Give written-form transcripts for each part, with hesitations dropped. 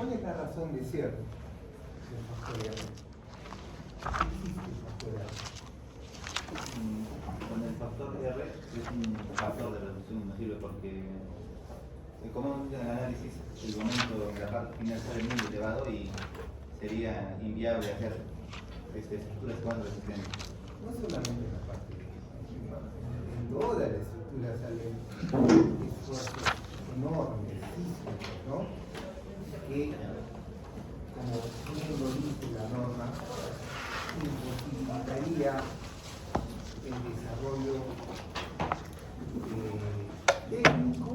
¿Cuál es la razón de ser del factor R? ¿Qué existe el factor R? Con el factor R es un factor de reducción, no sirve porque como un análisis el momento de la parte final sale muy elevado y sería inviable hacer estructuras con resistentes. No solamente en la parte en toda la estructura salen esfuerzos enormes, sísmicos, ¿no? Que, como bien lo dice la norma, imposibilitaría el desarrollo técnico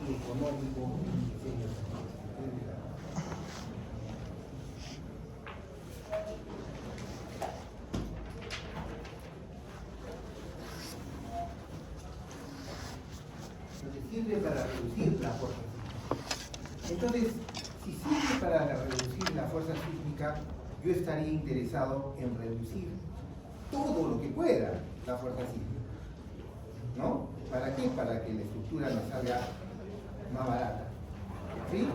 y económico en diseños. Sirve para reducir la fuerza sísmica. Entonces, si sirve para reducir la fuerza sísmica, yo estaría interesado en reducir todo lo que pueda la fuerza sísmica. ¿No? ¿Para qué? Para que la estructura nos salga más barata. ¿Sí?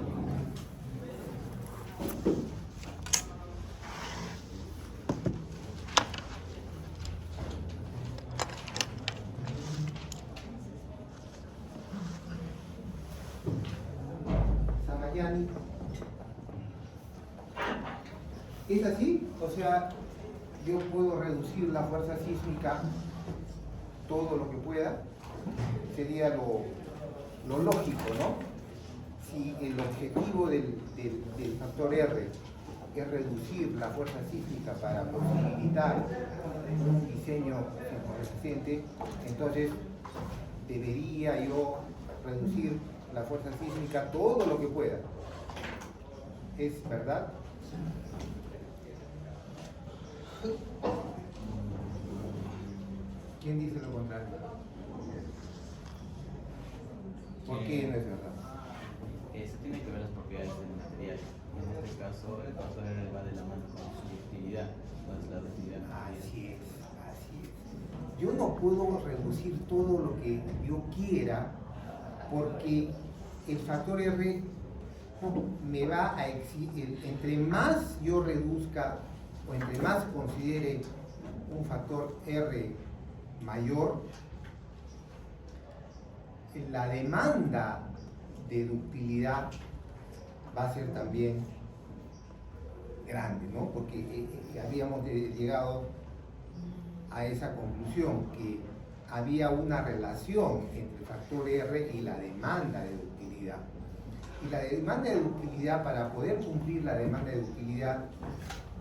Samayani. ¿Es así? O sea, yo puedo reducir la fuerza sísmica todo lo que pueda. Sería lo lógico, ¿no? Si el objetivo del factor R es reducir la fuerza sísmica para posibilitar un diseño resistente, entonces debería yo reducir la fuerza sísmica todo lo que pueda. ¿Es verdad? ¿Quién dice lo contrario? ¿Por qué no es verdad? Eso tiene que ver las propiedades del material. En este caso, el factor R va de la mano con su ductilidad. Entonces, la ductilidad. Así es. Yo no puedo reducir todo lo que yo quiera porque el factor R me va a exigir, entre más yo reduzca o entre más considere un factor R mayor, la demanda de ductilidad va a ser también grande, ¿no? Porque habíamos llegado a esa conclusión, que había una relación entre el factor R y la demanda de ductilidad. Y la demanda de ductilidad, para poder cumplir la demanda de ductilidad,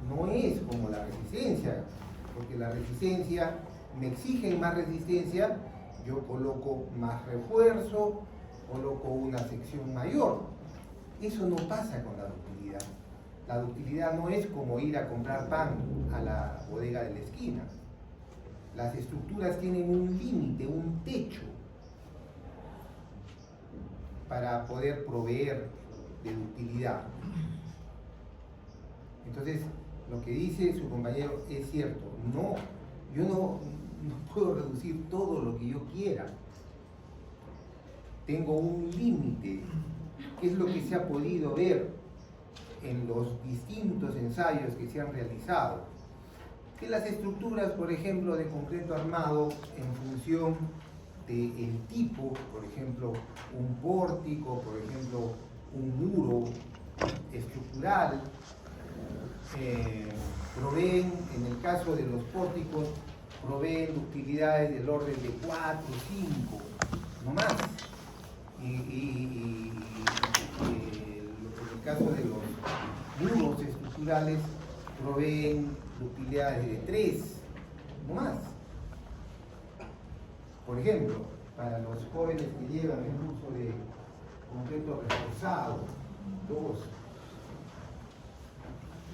no es como la resistencia, porque la resistencia, me exigen más resistencia, yo coloco más refuerzo, coloco una sección mayor. Eso no pasa con la ductilidad. La ductilidad no es como ir a comprar pan a la bodega de la esquina. Las estructuras tienen un límite, un techo para poder proveer de ductilidad. Entonces, lo que dice su compañero es cierto. No, yo no puedo reducir todo lo que yo quiera. Tengo un límite, que es lo que se ha podido ver en los distintos ensayos que se han realizado. Que las estructuras, por ejemplo, de concreto armado, en función del tipo, por ejemplo, un pórtico, por ejemplo, un muro estructural, proveen, en el caso de los pórticos, proveen ductilidades del orden de 4, 5, no más. En el caso de los muros estructurales, proveen ductilidades de 3, no más. Por ejemplo, para los jóvenes que llevan el uso de concreto reforzado, 2,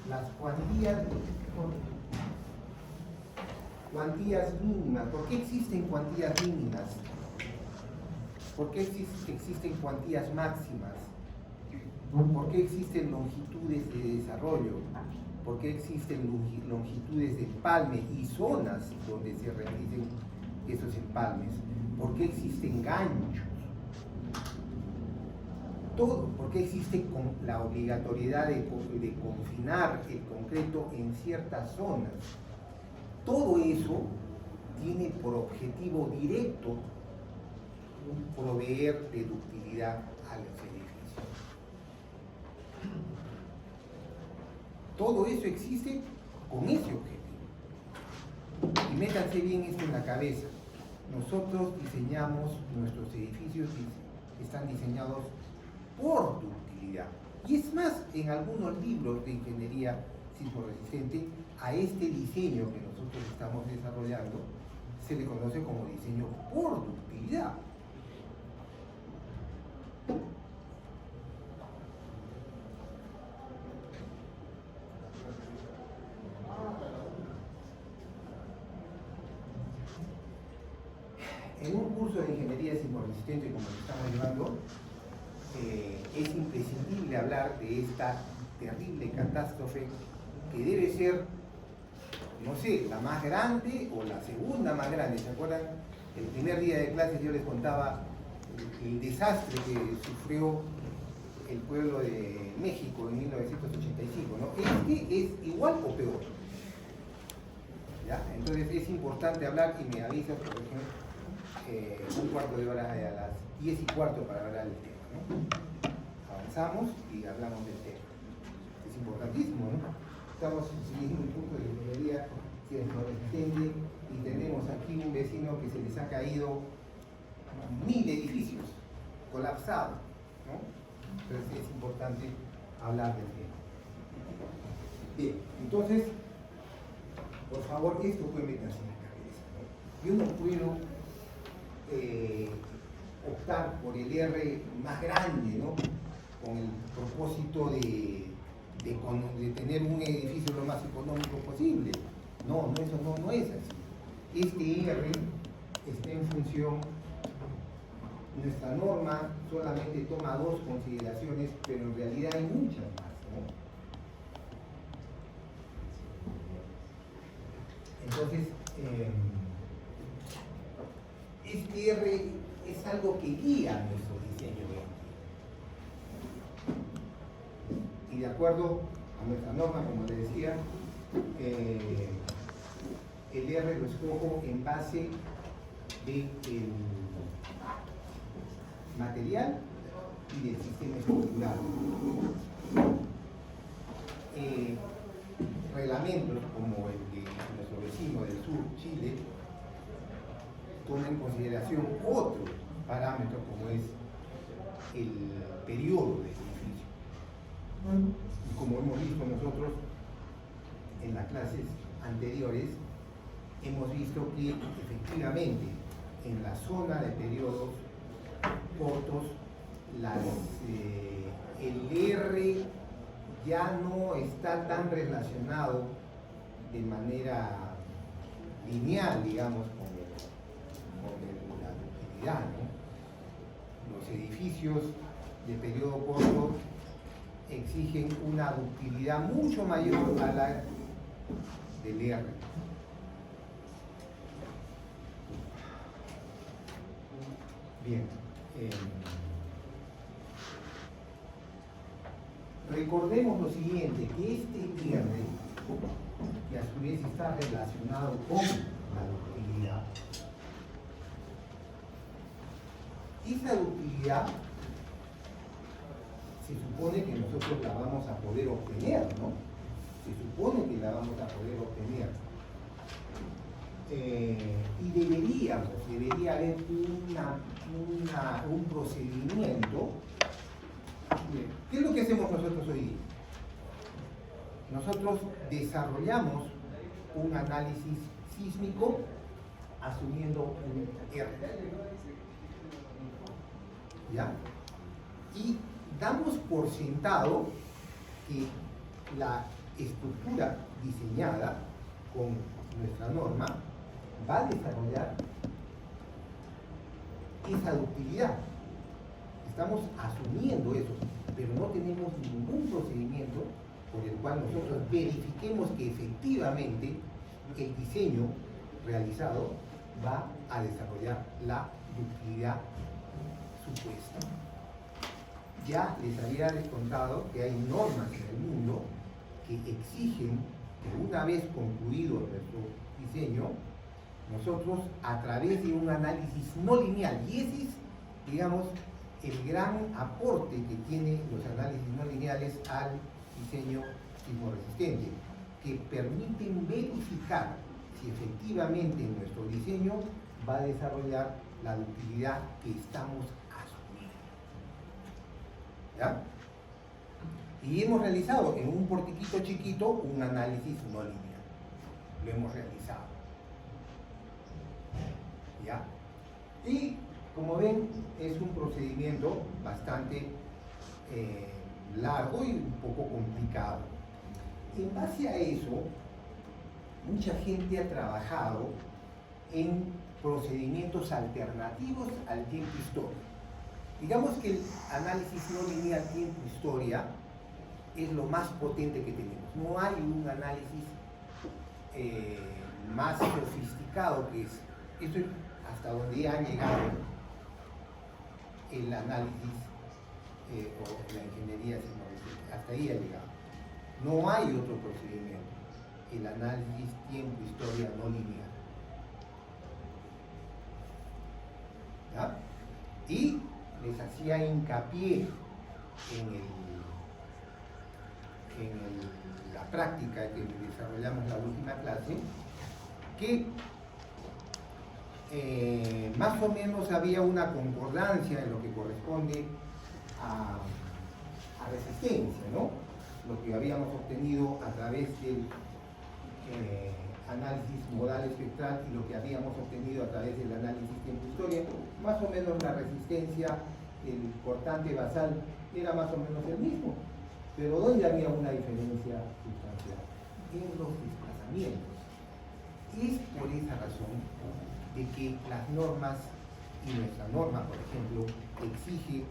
las cuantías mínimas. ¿Por qué existen cuantías mínimas? ¿Por qué existen cuantías máximas? ¿Por qué existen longitudes de desarrollo? ¿Por qué existen longitudes de empalme y zonas donde se realicen esos empalmes? ¿Por qué existen ganchos? todo, ¿por qué existe la obligatoriedad de confinar el concreto en ciertas zonas? Todo eso tiene por objetivo directo proveer de ductilidad a los edificios. Todo eso existe con ese objetivo. Y métanse bien esto en la cabeza. Nosotros diseñamos, nuestros edificios están diseñados por ductilidad. Y es más, en algunos libros de ingeniería sismoresistente, a este diseño que nosotros estamos desarrollando se le conoce como diseño por ductilidad. En un curso de ingeniería sismoresistente como el que estamos llevando, es imprescindible hablar de esta terrible catástrofe que debe ser, no sé, la más grande o la segunda más grande. ¿Se acuerdan? El primer día de clases yo les contaba el desastre que sufrió el pueblo de México en 1985, ¿no? Este es igual o peor. ¿Ya? Entonces es importante hablar, y me avisas, por ejemplo, un cuarto de hora a las 10:15 para hablar del tema, ¿no? Avanzamos y hablamos del tema. Es importantísimo, ¿no? Estamos siguiendo un punto de ingeniería sismoresistente y tenemos aquí un vecino que se les ha caído 1000 edificios colapsados, ¿no? Entonces es importante hablar del tema. Bien, entonces, por favor, esto puede meterse en la cabeza, ¿no? Yo no puedo optar por el R más grande, ¿no? Con el propósito de tener un edificio lo más económico posible. No, eso no es así. Este R está en función, nuestra norma solamente toma 2 consideraciones, pero en realidad hay muchas más, ¿no? Entonces, este R es algo que guía nuestro diseño. Y de acuerdo a nuestra norma, como les decía, el R lo escojo en base del material y del sistema estructural. Reglamentos como el de nuestro vecino del sur, Chile, toma en consideración otro parámetro como es el periodo de edificio. Y como hemos visto nosotros en las clases anteriores, hemos visto que efectivamente en la zona de periodos cortos el R ya no está tan relacionado de manera lineal, digamos, con la ductilidad, ¿no? Los edificios de periodo corto exigen una ductilidad mucho mayor a la del R. Bien. Recordemos lo siguiente, que este R, que a su vez está relacionado con la ductilidad, esa ductilidad se supone que nosotros la vamos a poder obtener, ¿no? Se supone que la vamos a poder obtener. Y debería haber un procedimiento. ¿Qué es lo que hacemos nosotros hoy día? Nosotros desarrollamos un análisis sísmico asumiendo un R. ¿Ya? Y damos por sentado que la estructura diseñada con nuestra norma va a desarrollar esa ductilidad. Estamos asumiendo eso, pero no tenemos ningún procedimiento por el cual nosotros verifiquemos que efectivamente el diseño realizado va a desarrollar la ductilidad supuesta. ya les había contado que hay normas en el mundo que exigen que una vez concluido nuestro diseño, nosotros a través de un análisis no lineal, y ese es, digamos, el gran aporte que tienen los análisis no lineales al diseño sismorresistente, que permiten verificar si efectivamente nuestro diseño va a desarrollar la ductilidad que estamos asumiendo. ¿Ya? Y hemos realizado en un portiquito chiquito un análisis no lineal. Lo hemos realizado. ¿Ya? Y como ven, es un procedimiento bastante largo y un poco complicado. En base a eso, mucha gente ha trabajado en procedimientos alternativos al tiempo-historia. Digamos que el análisis no lineal tiempo-historia es lo más potente que tenemos. No hay un análisis más sofisticado que ese. Esto es hasta donde ha llegado el análisis o la ingeniería sismorresistente. Hasta ahí ha llegado. No hay otro procedimiento. El análisis tiempo-historia no lineal. ¿Ya? Y les hacía hincapié en la práctica que desarrollamos en la última clase, que más o menos había una concordancia en lo que corresponde a resistencia, ¿no? Lo que habíamos obtenido a través del análisis modal espectral y lo que habíamos obtenido a través del análisis tiempo-historia, más o menos la resistencia, el cortante basal era más o menos el mismo, pero ¿dónde había una diferencia sustancial? En los desplazamientos. Es por esa razón de que las normas, y nuestra norma, por ejemplo, exige,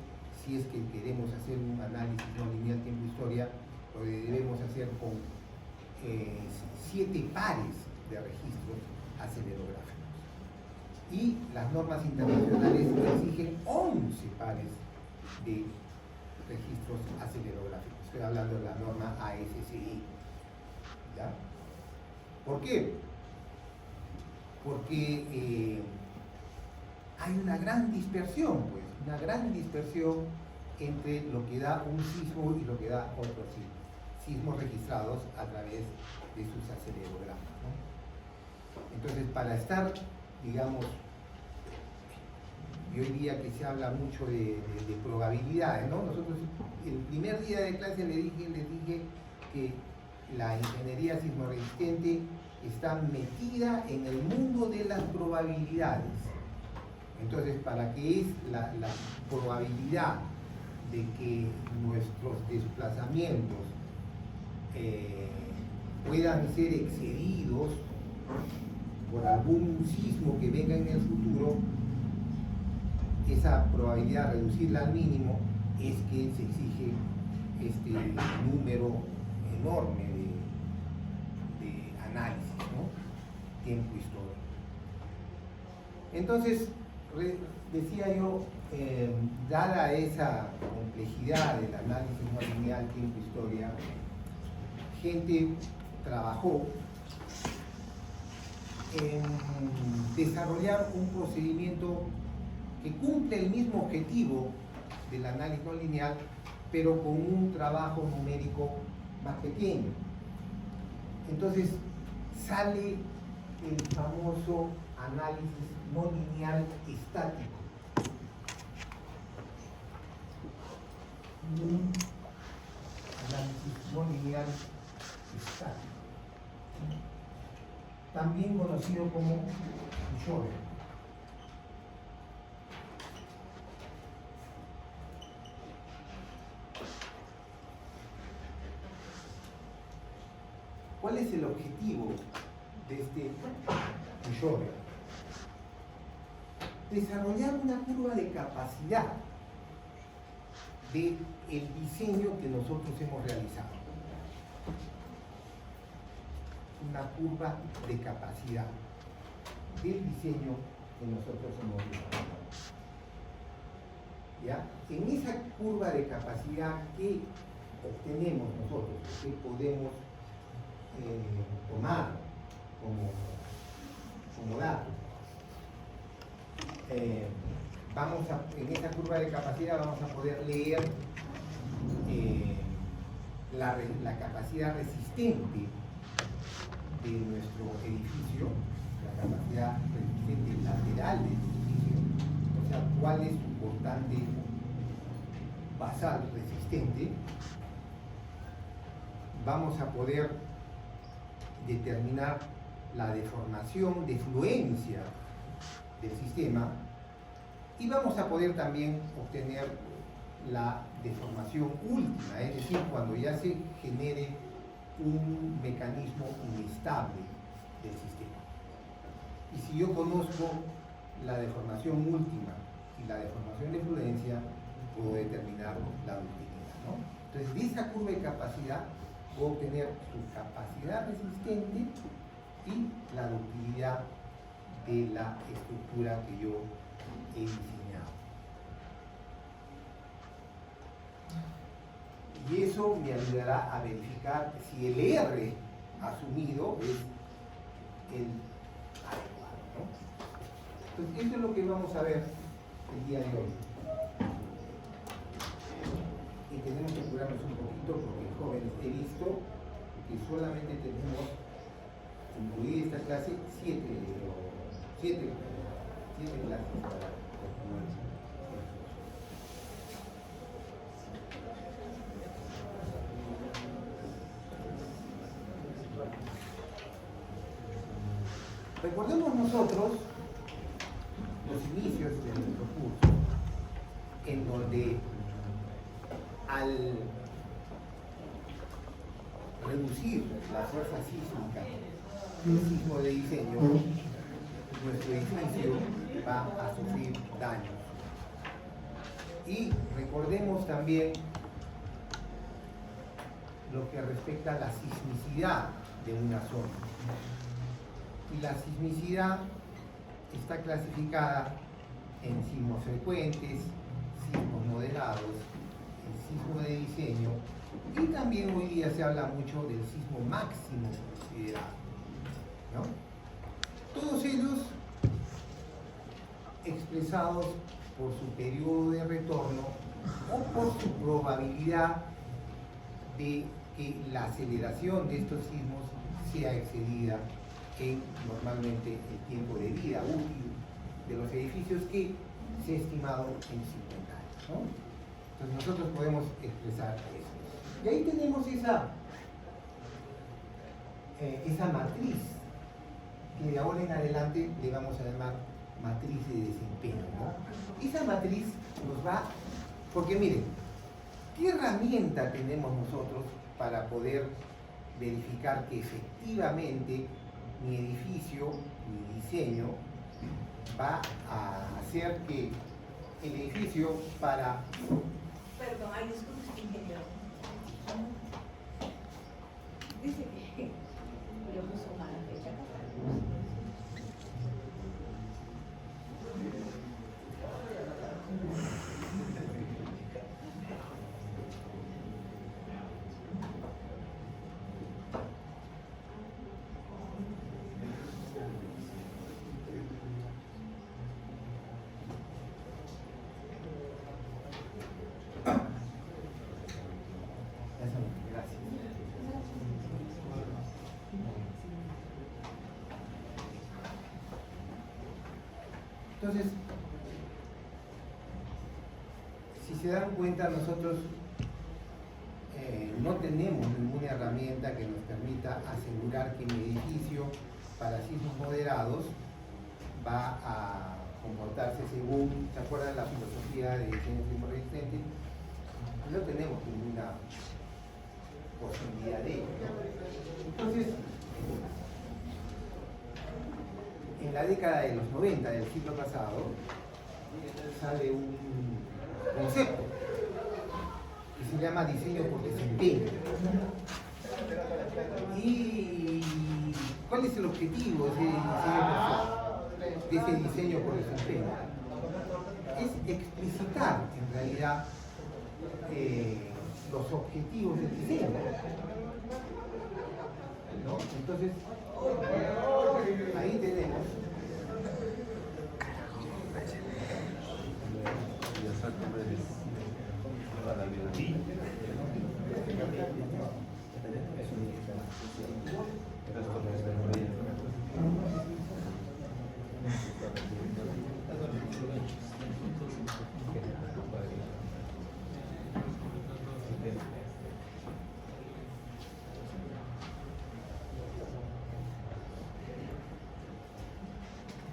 si es que queremos hacer un análisis no lineal tiempo-historia, lo debemos hacer con 7 pares de registros acelerógrafos. Y las normas internacionales exigen 11 pares de registros acelerógrafos. Estoy hablando de la norma ASCE. ¿Ya? ¿Por qué? Porque hay una gran dispersión, pues, una gran dispersión entre lo que da un sismo y lo que da otro sismo. Sismos registrados a través de sus acelerogramas, ¿no? Entonces, para estar, digamos, y hoy día que se habla mucho de probabilidades, ¿no? Nosotros el primer día de clase les dije que la ingeniería sismorresistente está metida en el mundo de las probabilidades. Entonces, para que es la probabilidad de que nuestros desplazamientos puedan ser excedidos por algún sismo que venga en el futuro, esa probabilidad reducirla al mínimo, es que se exige este número enorme de análisis, ¿no? Tiempo-historia. Entonces, decía yo, dada esa complejidad del análisis no lineal tiempo-historia, gente trabajó en desarrollar un procedimiento que cumple el mismo objetivo del análisis no lineal, pero con un trabajo numérico más pequeño. Entonces sale el famoso análisis no lineal estático. Un análisis no lineal estático, también conocido como Schroeder. ¿Cuál es el objetivo de este Schroeder? Desarrollar una curva de capacidad del diseño que nosotros hemos realizado. Una curva de capacidad del diseño que nosotros hemos desarrollado. ¿Ya? En esa curva de capacidad que obtenemos nosotros, que podemos tomar como dato, en esa curva de capacidad vamos a poder leer la capacidad resistente de nuestro edificio, la capacidad resistente lateral del edificio, o sea, cuál es su constante basal resistente. Vamos a poder determinar la deformación de fluencia del sistema y vamos a poder también obtener la deformación última, es decir, cuando ya se genere un mecanismo inestable del sistema. Y si yo conozco la deformación última y la deformación de fluencia, puedo determinar la ductilidad, ¿no? Entonces, de esa curva de capacidad puedo obtener su capacidad resistente y la ductilidad de la estructura que yo he diseñado. Y eso me ayudará a verificar si el R asumido es el adecuado, ¿no? Entonces, eso es lo que vamos a ver el día de hoy. Y tenemos que apurarnos un poquito porque, jóvenes, he visto que solamente tenemos, incluida esta clase, 7 clases para concluir. Recordemos nosotros los inicios de nuestro curso, en donde al reducir la fuerza sísmica del sismo de diseño, nuestro edificio va a sufrir daños. Y recordemos también lo que respecta a la sismicidad de una zona. Y la sismicidad está clasificada en sismos frecuentes, sismos moderados, el sismo de diseño, y también hoy día se habla mucho del sismo máximo considerado, ¿no? Todos ellos expresados por su periodo de retorno o por su probabilidad de que la aceleración de estos sismos sea excedida en normalmente el tiempo de vida útil de los edificios, que se ha estimado en 50 años, ¿no? Entonces nosotros podemos expresar eso. Y ahí tenemos esa matriz, que de ahora en adelante le vamos a llamar matriz de desempeño, ¿no? Esa matriz nos va, porque miren, ¿qué herramienta tenemos nosotros para poder verificar que efectivamente mi edificio, mi diseño, va a hacer que el edificio para... Perdón, ay, disculpe, ingeniero. Dice que yo puso mala fecha. Entonces, si se dan cuenta, nosotros no tenemos ninguna herramienta que nos permita asegurar que mi edificio para sismos moderados va a comportarse según, ¿se acuerdan la filosofía de diseño sismo resistente? No tenemos ninguna posibilidad de ello, ¿no? Entonces, en la década de los 90 del siglo pasado sale un concepto que se llama diseño por desempeño. ¿Y cuál es el objetivo de ese diseño por desempeño? es explicitar en realidad los objetivos del diseño, ¿no? Entonces, ahí tenemos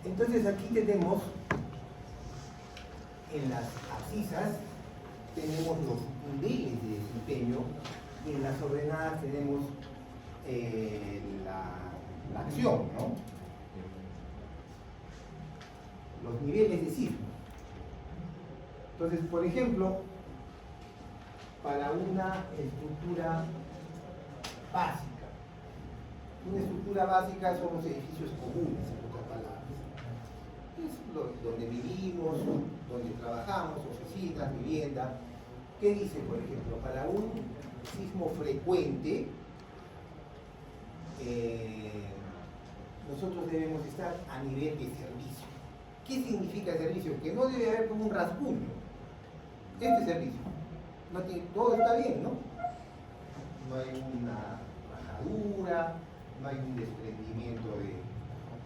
entonces aquí tenemos en las abscisas tenemos los niveles de desempeño y en las ordenadas tenemos la acción, ¿no? Los niveles de sismo. Entonces, por ejemplo, para una estructura básica son los edificios comunes, en otras palabras. Es donde vivimos, donde trabajamos, oficinas, vivienda. ¿Qué dice, por ejemplo? Para un sismo frecuente, nosotros debemos estar a nivel de servicio. ¿Qué significa servicio? Que no debe haber como un rasguño. Este servicio. Todo está bien, ¿no? No hay una rajadura, no hay un desprendimiento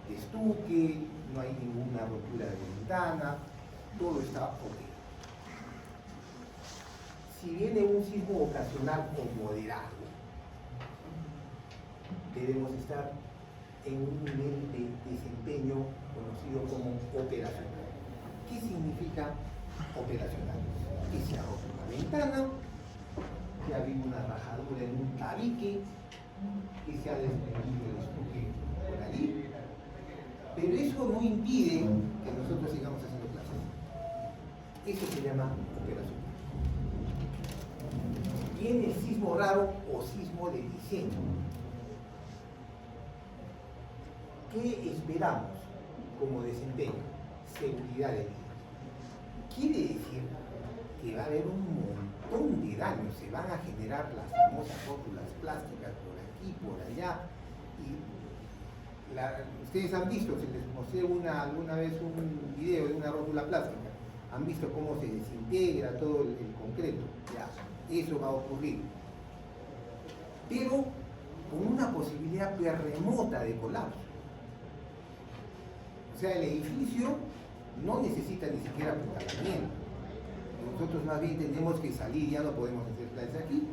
de estuque, no hay ninguna rotura de ventana, todo está ok. Si viene un sismo ocasional o moderado, debemos estar en un nivel de desempeño conocido como operacional. ¿Qué significa operacional? Que se ha roto una ventana, que ha habido una rajadura en un tabique, que se ha desprendido el estuque por allí, pero eso no impide que nosotros sigamos haciendo clases. Eso se llama operacional. Viene el sismo raro o sismo de diseño. ¿Qué esperamos como desempeño? Seguridad de vida. Quiere decir que va a haber un montón de daños, se van a generar las famosas rótulas plásticas por aquí, por allá. Y ustedes han visto, se les mostré alguna vez un video de una rótula plástica, han visto cómo se desintegra todo el concreto. Ya, eso va a ocurrir. Pero con una posibilidad remota de colapso. O sea, el edificio no necesita ni siquiera apuntalamiento. Nosotros más bien tenemos que salir, ya no podemos hacer clases aquí,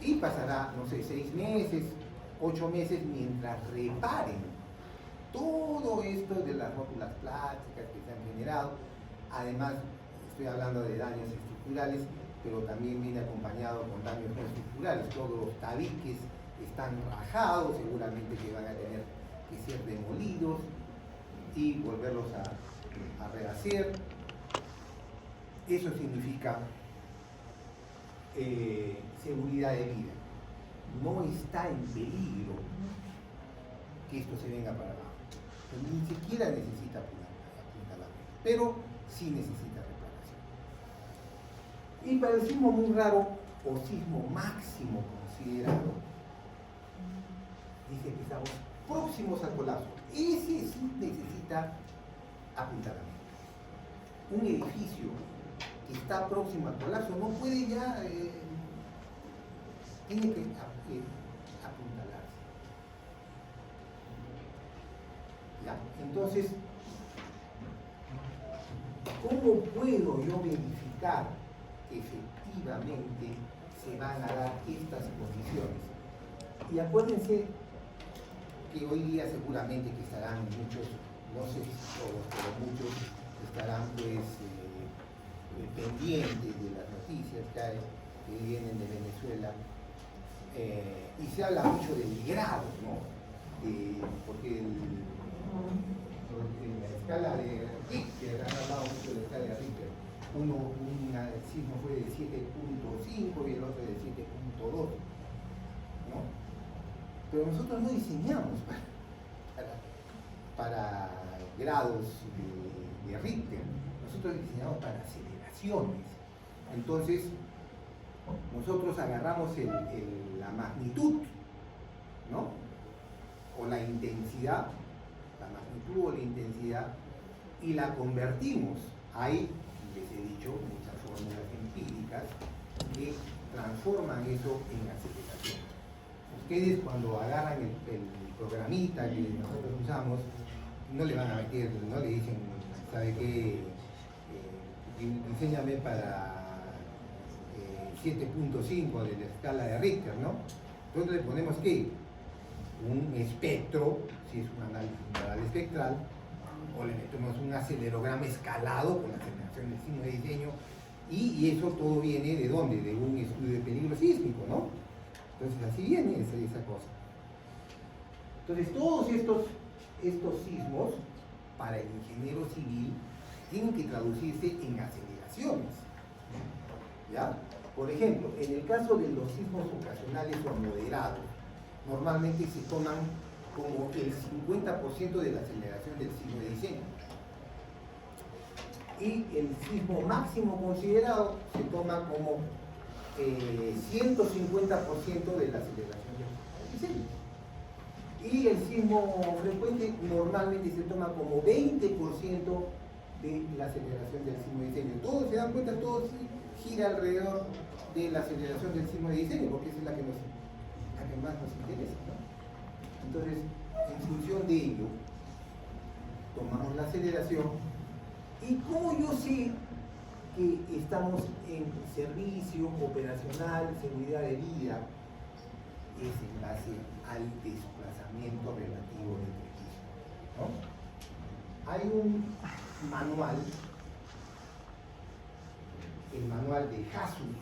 y pasará, no sé, 6 meses, 8 meses, mientras reparen todo esto de las rótulas plásticas que se han generado. Además, estoy hablando de daños estructurales, pero también viene acompañado con daños no estructurales. Todos los tabiques están rajados, seguramente que van a tener que ser demolidos y volverlos a rehacer. Eso significa seguridad de vida. No está en peligro que esto se venga para abajo. Ni siquiera necesita apuntalamiento, pero sí necesita reparación. Y para el sismo muy raro o sismo máximo considerado, dice que estamos próximos al colapso. Ese sí necesita apuntalamiento. Un edificio que está próximo al colapso no puede ya, tiene que apuntalarse. ¿Ya? Entonces, ¿cómo puedo yo verificar que efectivamente se van a dar estas condiciones? Y acuérdense que hoy día seguramente que estarán muchos, no sé si todos, pero muchos estarán pues pendientes de las noticias que vienen de Venezuela, y se habla mucho del grado, ¿no? Porque en la escala de Richter, han hablado mucho de la escala de Richter, un sismo fue de 7.5 y el otro de 7.2, ¿no? Pero nosotros no diseñamos para grados de Richter. nosotros diseñamos para aceleraciones. Entonces, nosotros agarramos la magnitud, ¿no? O la intensidad, la magnitud o la intensidad, y la convertimos. Hay, les he dicho, muchas fórmulas empíricas que transforman eso en aceleración. Ustedes cuando agarran el programita que nosotros usamos, no le van a meter, no le dicen, ¿sabe qué? Diséñame para 7.5 de la escala de Richter, ¿no? Entonces le ponemos ¿qué? Un espectro, si es un análisis modal espectral, o le metemos un acelerograma escalado con la aceleración del signo de diseño, y eso todo viene ¿de dónde? De un estudio de peligro sísmico, ¿no? Entonces así viene esa cosa. Entonces todos estos sismos, para el ingeniero civil, tienen que traducirse en aceleraciones, ¿ya? Por ejemplo, en el caso de los sismos ocasionales o moderados, normalmente se toman como el 50% de la aceleración del sismo de diseño. Y el sismo máximo considerado se toma como 150% de la aceleración del diseño. Y el sismo frecuente normalmente se toma como 20% de la aceleración del sismo de diseño. Todos se dan cuenta, todo gira alrededor de la aceleración del sismo de diseño, porque esa es la que más nos interesa, ¿no? Entonces, en función de ello, tomamos la aceleración. ¿Y cómo yo sé que estamos en servicio operacional, seguridad de vida? Es en base al desplazamiento relativo del registro, ¿no? Hay un manual, el manual de Hasus,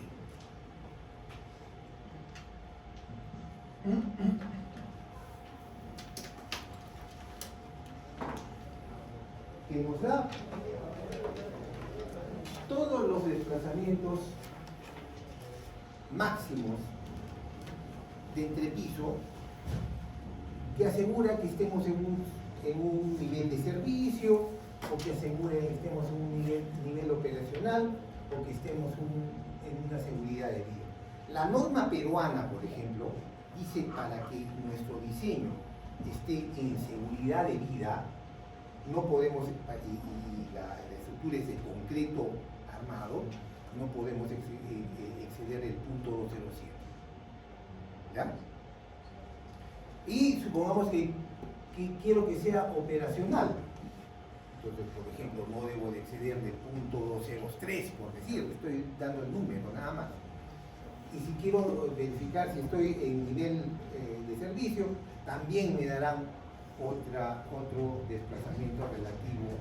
que nos da todos los desplazamientos máximos de entrepiso que asegura que estemos en un nivel de servicio, o que asegure que estemos en un nivel operacional, o que estemos en una seguridad de vida. La norma peruana, por ejemplo, dice para que nuestro diseño esté en seguridad de vida, no podemos, y la estructura es de concreto armado, no podemos exceder el punto 207. ¿Ya? Y supongamos que quiero que sea operacional. Entonces, por ejemplo, no debo de exceder del punto 203, por decir, estoy dando el número, nada más. Y si quiero verificar si estoy en nivel de servicio, también me darán otro desplazamiento relativo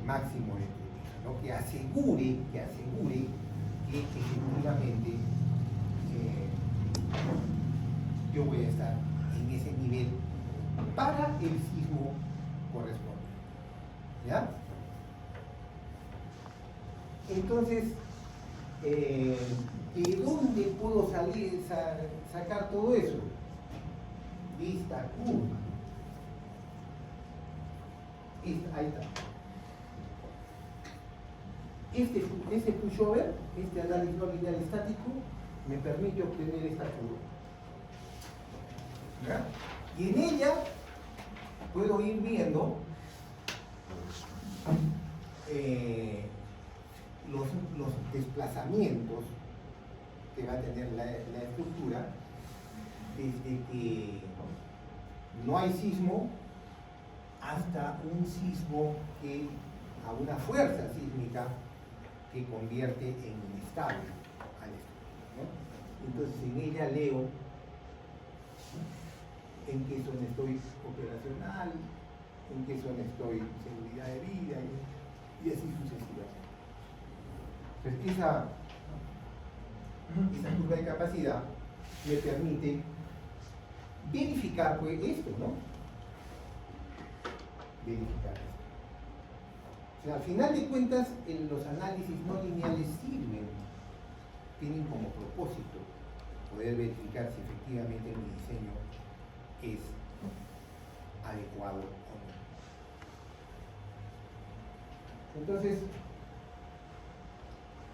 máximo de entrepiso, ¿no? que asegure que efectivamente yo voy a estar en ese nivel para el sismo correspondiente. ¿Ya? Entonces, ¿de dónde puedo sacar todo eso? De esta curva. Ahí está. Este pushover, este análisis no lineal estático, me permite obtener esta curva. ¿Ya? Y en ella puedo ir viendo los desplazamientos que va a tener la estructura desde que no hay sismo hasta un sismo a una fuerza sísmica que convierte en inestable a la estructura, ¿no? Entonces en ella leo en qué zona estoy operacional, en qué zona estoy en seguridad de vida y así sucesivamente. Entonces esa curva de capacidad me permite verificar pues esto, ¿no? Verificar esto. O sea, al final de cuentas, los análisis no lineales tienen como propósito poder verificar si efectivamente mi diseño es adecuado o Entonces,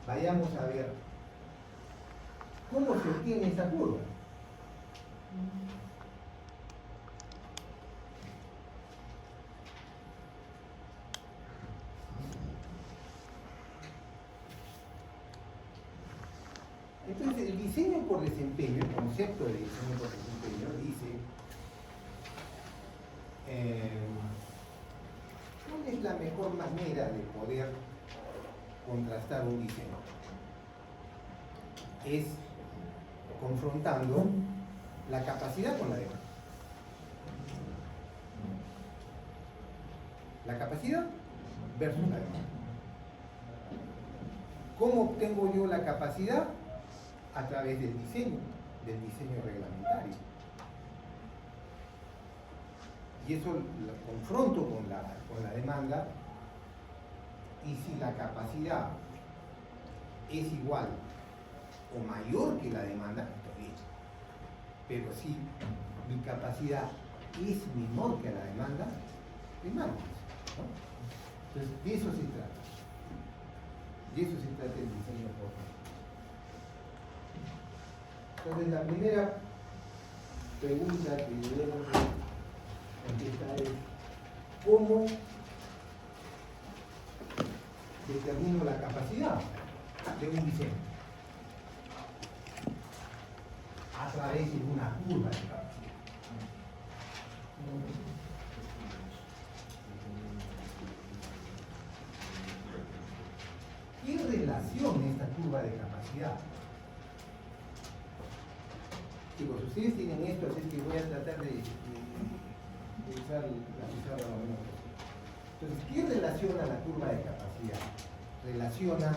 vayamos a ver cómo se obtiene esta curva. Entonces, el diseño por desempeño, el concepto de diseño por desempeño dice ¿cuál es la mejor manera de poder contrastar un diseño? Es confrontando la capacidad con la demanda. La capacidad versus la demanda. ¿Cómo obtengo yo la capacidad? A través del diseño reglamentario. Y eso lo confronto con la demanda, y si la capacidad es igual o mayor que la demanda, estoy bien. Pero si mi capacidad es menor que la demanda, es malo, ¿no? Entonces, de eso se trata. De eso se trata el diseño por. Entonces, la primera pregunta que debemos contestar es: ¿cómo determino la capacidad de un diseño? A través de una curva de capacidad. ¿Qué relación esta curva de capacidad? Chicos, ustedes tienen esto, así que voy a tratar de usar la pizarra lo menos posible. Entonces, ¿qué relaciona la curva de capacidad? Relaciona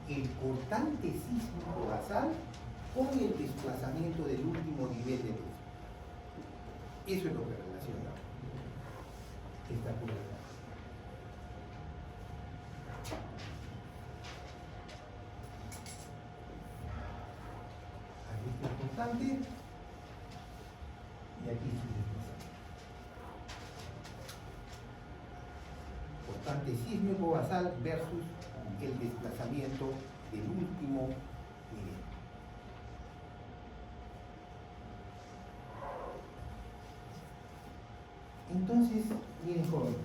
el cortante sísmico basal con el desplazamiento del último nivel de peso. Eso es lo que relaciona esta curva de capacidad. Aquí está el cortante y aquí su desplazamiento. Cortante sísmico basal versus el desplazamiento del último nivel. Entonces, miren joven,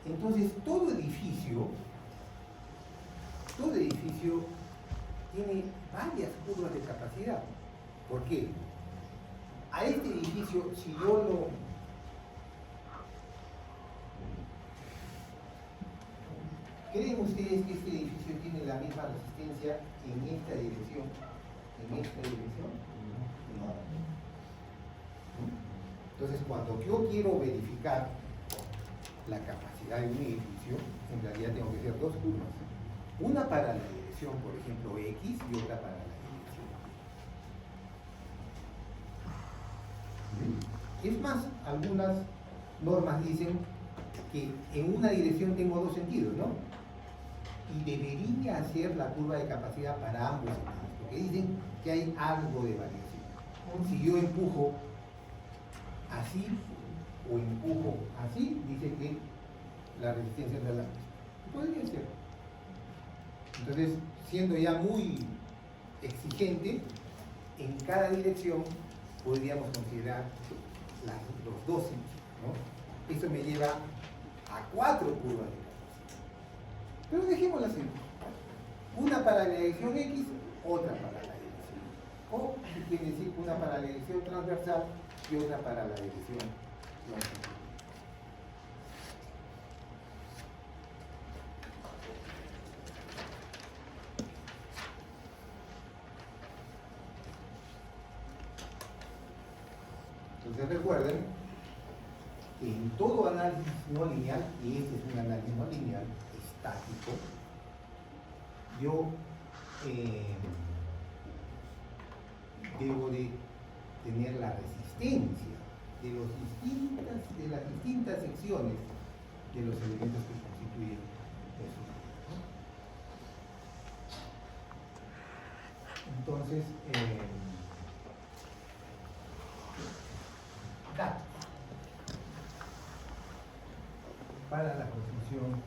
entonces todo edificio tiene varias curvas de capacidad. ¿Por qué? A este edificio, si yo lo ¿creen ustedes que este edificio tiene la misma resistencia en esta dirección? ¿En esta dirección? No. Entonces, cuando yo quiero verificar la capacidad de un edificio, en realidad tengo que hacer dos curvas. Una para la dirección, por ejemplo, X, y otra para la dirección. Es más, algunas normas dicen que en una dirección tengo dos sentidos, ¿no? Y debería hacer la curva de capacidad para ambos sentidos, porque dicen que hay algo de variación. Si yo empujo así o empujo así, dice que la resistencia es la misma. Podría ser. Entonces, siendo ya muy exigente, en cada dirección podríamos considerar los dos sentidos, ¿no? Eso me lleva a 4 curvas de capacidad. Pero dejémoslas así. Una para la dirección X, otra para la dirección. O, quiere decir, una para la dirección transversal y otra para la dirección longitudinal. Entonces recuerden que en todo análisis no lineal, y este es un análisis no lineal, estático, yo debo de tener la resistencia de las distintas secciones de los elementos que constituyen eso. Entonces, datos para la construcción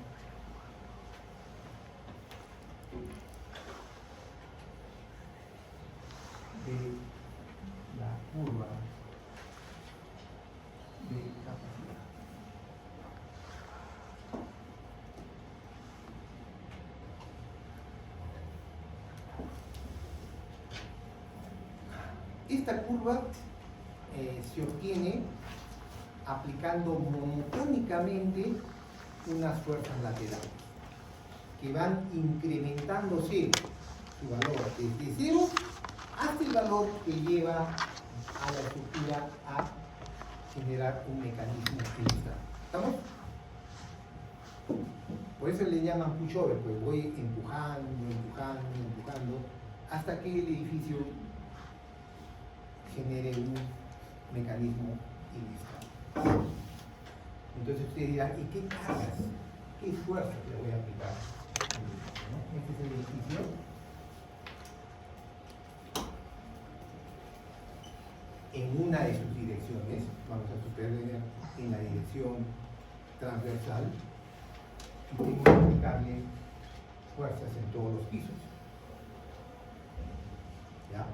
Esta curva se obtiene aplicando monotónicamente unas fuerzas laterales que van incrementándose su valor desde 0 hasta el valor que lleva a la estructura a generar un mecanismo inestable. ¿Estamos? Por eso le llaman pushover, pues voy empujando, hasta que el edificio genere un mecanismo inestable. Entonces usted dirá, ¿y qué cargas? ¿Qué fuerzas le voy a aplicar? ¿No? Este es el edificio. En una de sus direcciones, vamos a suponer en la dirección transversal, y tengo que aplicarle fuerzas en todos los pisos. ¿Ya?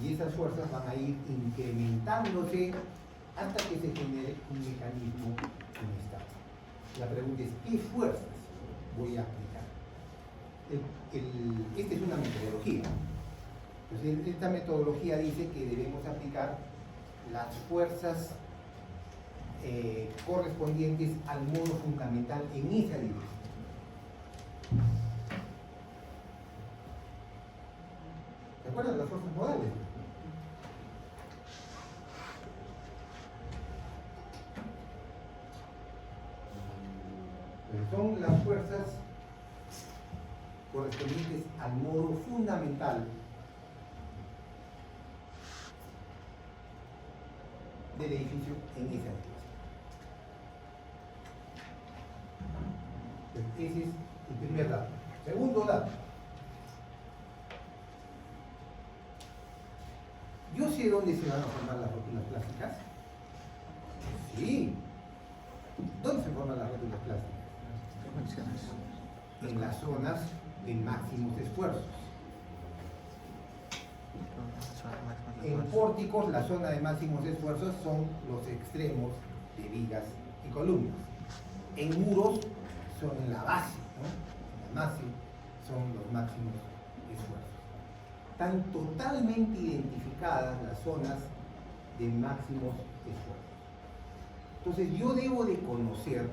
Y esas fuerzas van a ir incrementándose hasta que se genere un mecanismo inestable. La pregunta es, ¿qué fuerzas voy a aplicar? Esta es una metodología. Entonces, esta metodología dice que debemos aplicar las fuerzas correspondientes al modo fundamental en esa dirección. ¿Se acuerdan de las fuerzas modales? Pero son las fuerzas correspondientes al modo fundamental del edificio en esa dirección. Ese es el primer dato. Segundo dato. ¿Yo sé dónde se van a formar las rótulas plásticas? Sí. ¿Dónde se forman las rótulas plásticas? En las zonas de máximos esfuerzos. En pórticos, la zona de máximos esfuerzos son los extremos de vigas y columnas. En muros son en la base, ¿no? En la base son los máximos esfuerzos. Están totalmente identificadas las zonas de máximos esfuerzos. Entonces yo debo de conocer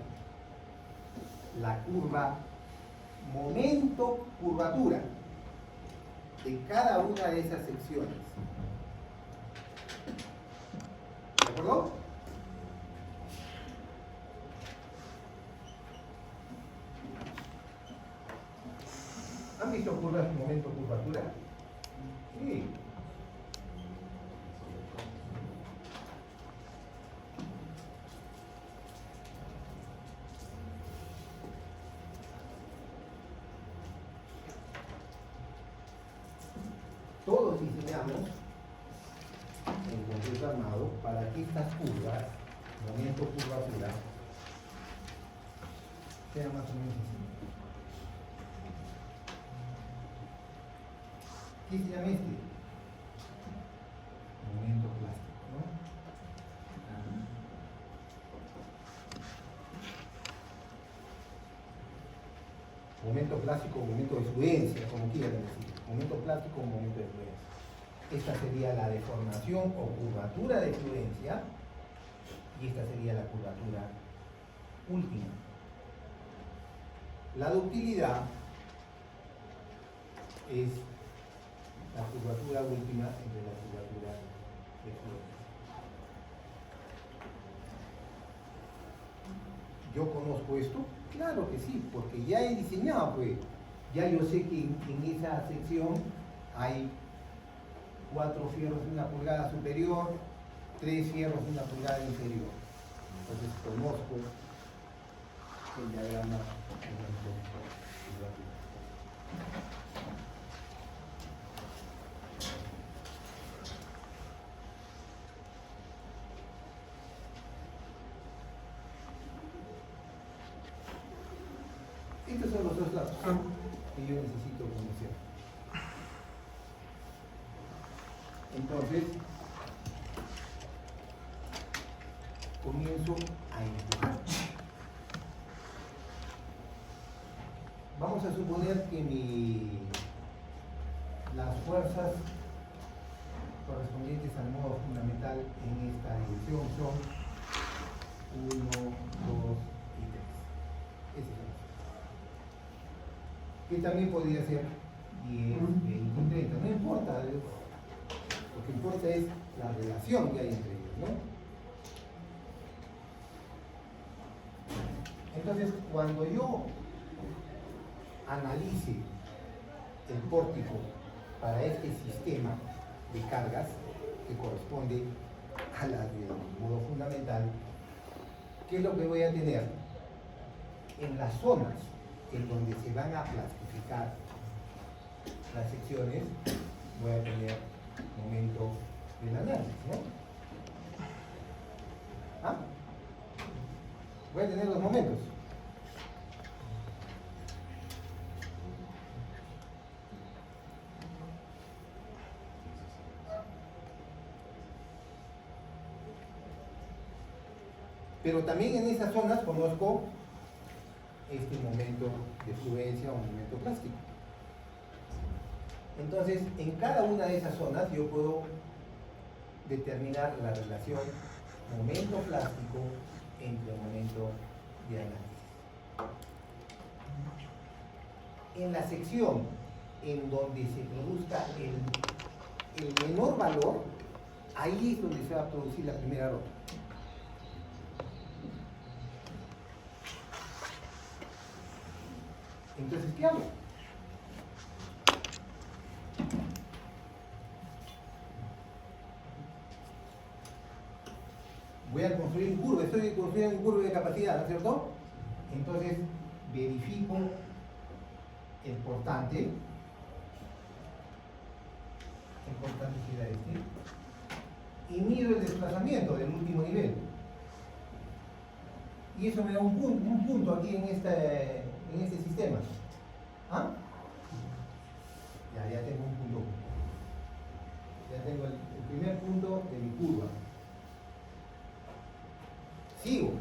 la curva momento-curvatura de cada una de esas secciones. ¿De acuerdo? ¿Han visto curvas momento-curvatura? Sí. Todos diseñamos en concreto armado para que estas curvas, momento-curvatura, sean más o menos así. ¿Qué se llama este? Momento plástico, ¿no? Momento plástico, momento de fluencia, como quieran decir. Momento plástico, momento de fluencia. Esta sería la deformación o curvatura de fluencia y esta sería la curvatura última. La ductilidad es la curvatura última entre la curvatura de fluencia. ¿Yo conozco esto? Claro que sí, porque ya he diseñado, pues. Ya yo sé que en esa sección hay 4 fierros de 1 pulgada superior, 3 fierros de 1 pulgada inferior. Entonces conozco el diagrama curvatura. Estos son los dos datos que yo necesito conocer. Entonces, comienzo a empujar. Vamos a suponer que las fuerzas correspondientes al modo fundamental en esta división son 1, 2 y 3. Ese es el que también podría ser 10, 20 y 30. No importa, lo que importa es la relación que hay entre ellos, ¿no? Entonces, cuando yo analice el pórtico para este sistema de cargas que corresponde a la del modo fundamental, ¿qué es lo que voy a tener? En las zonas en donde se van a plastificar las secciones, voy a tener momento del análisis, ¿no? ¿Ah? Voy a tener los momentos. Pero también en esas zonas conozco este momento de fluencia o momento plástico. Entonces, en cada una de esas zonas yo puedo determinar la relación momento plástico entre momento de análisis. En la sección en donde se produzca el menor valor, ahí es donde se va a producir la primera rota. Entonces, ¿qué hago? Voy a construir curva, estoy construyendo un curva de capacidad, ¿no es cierto? Entonces, verifico el portante será este, y mido el desplazamiento del último nivel. Y eso me da un punto aquí en este sistema. ¿Ah? Ya tengo un punto. Ya tengo el primer punto de mi curva. Sigo.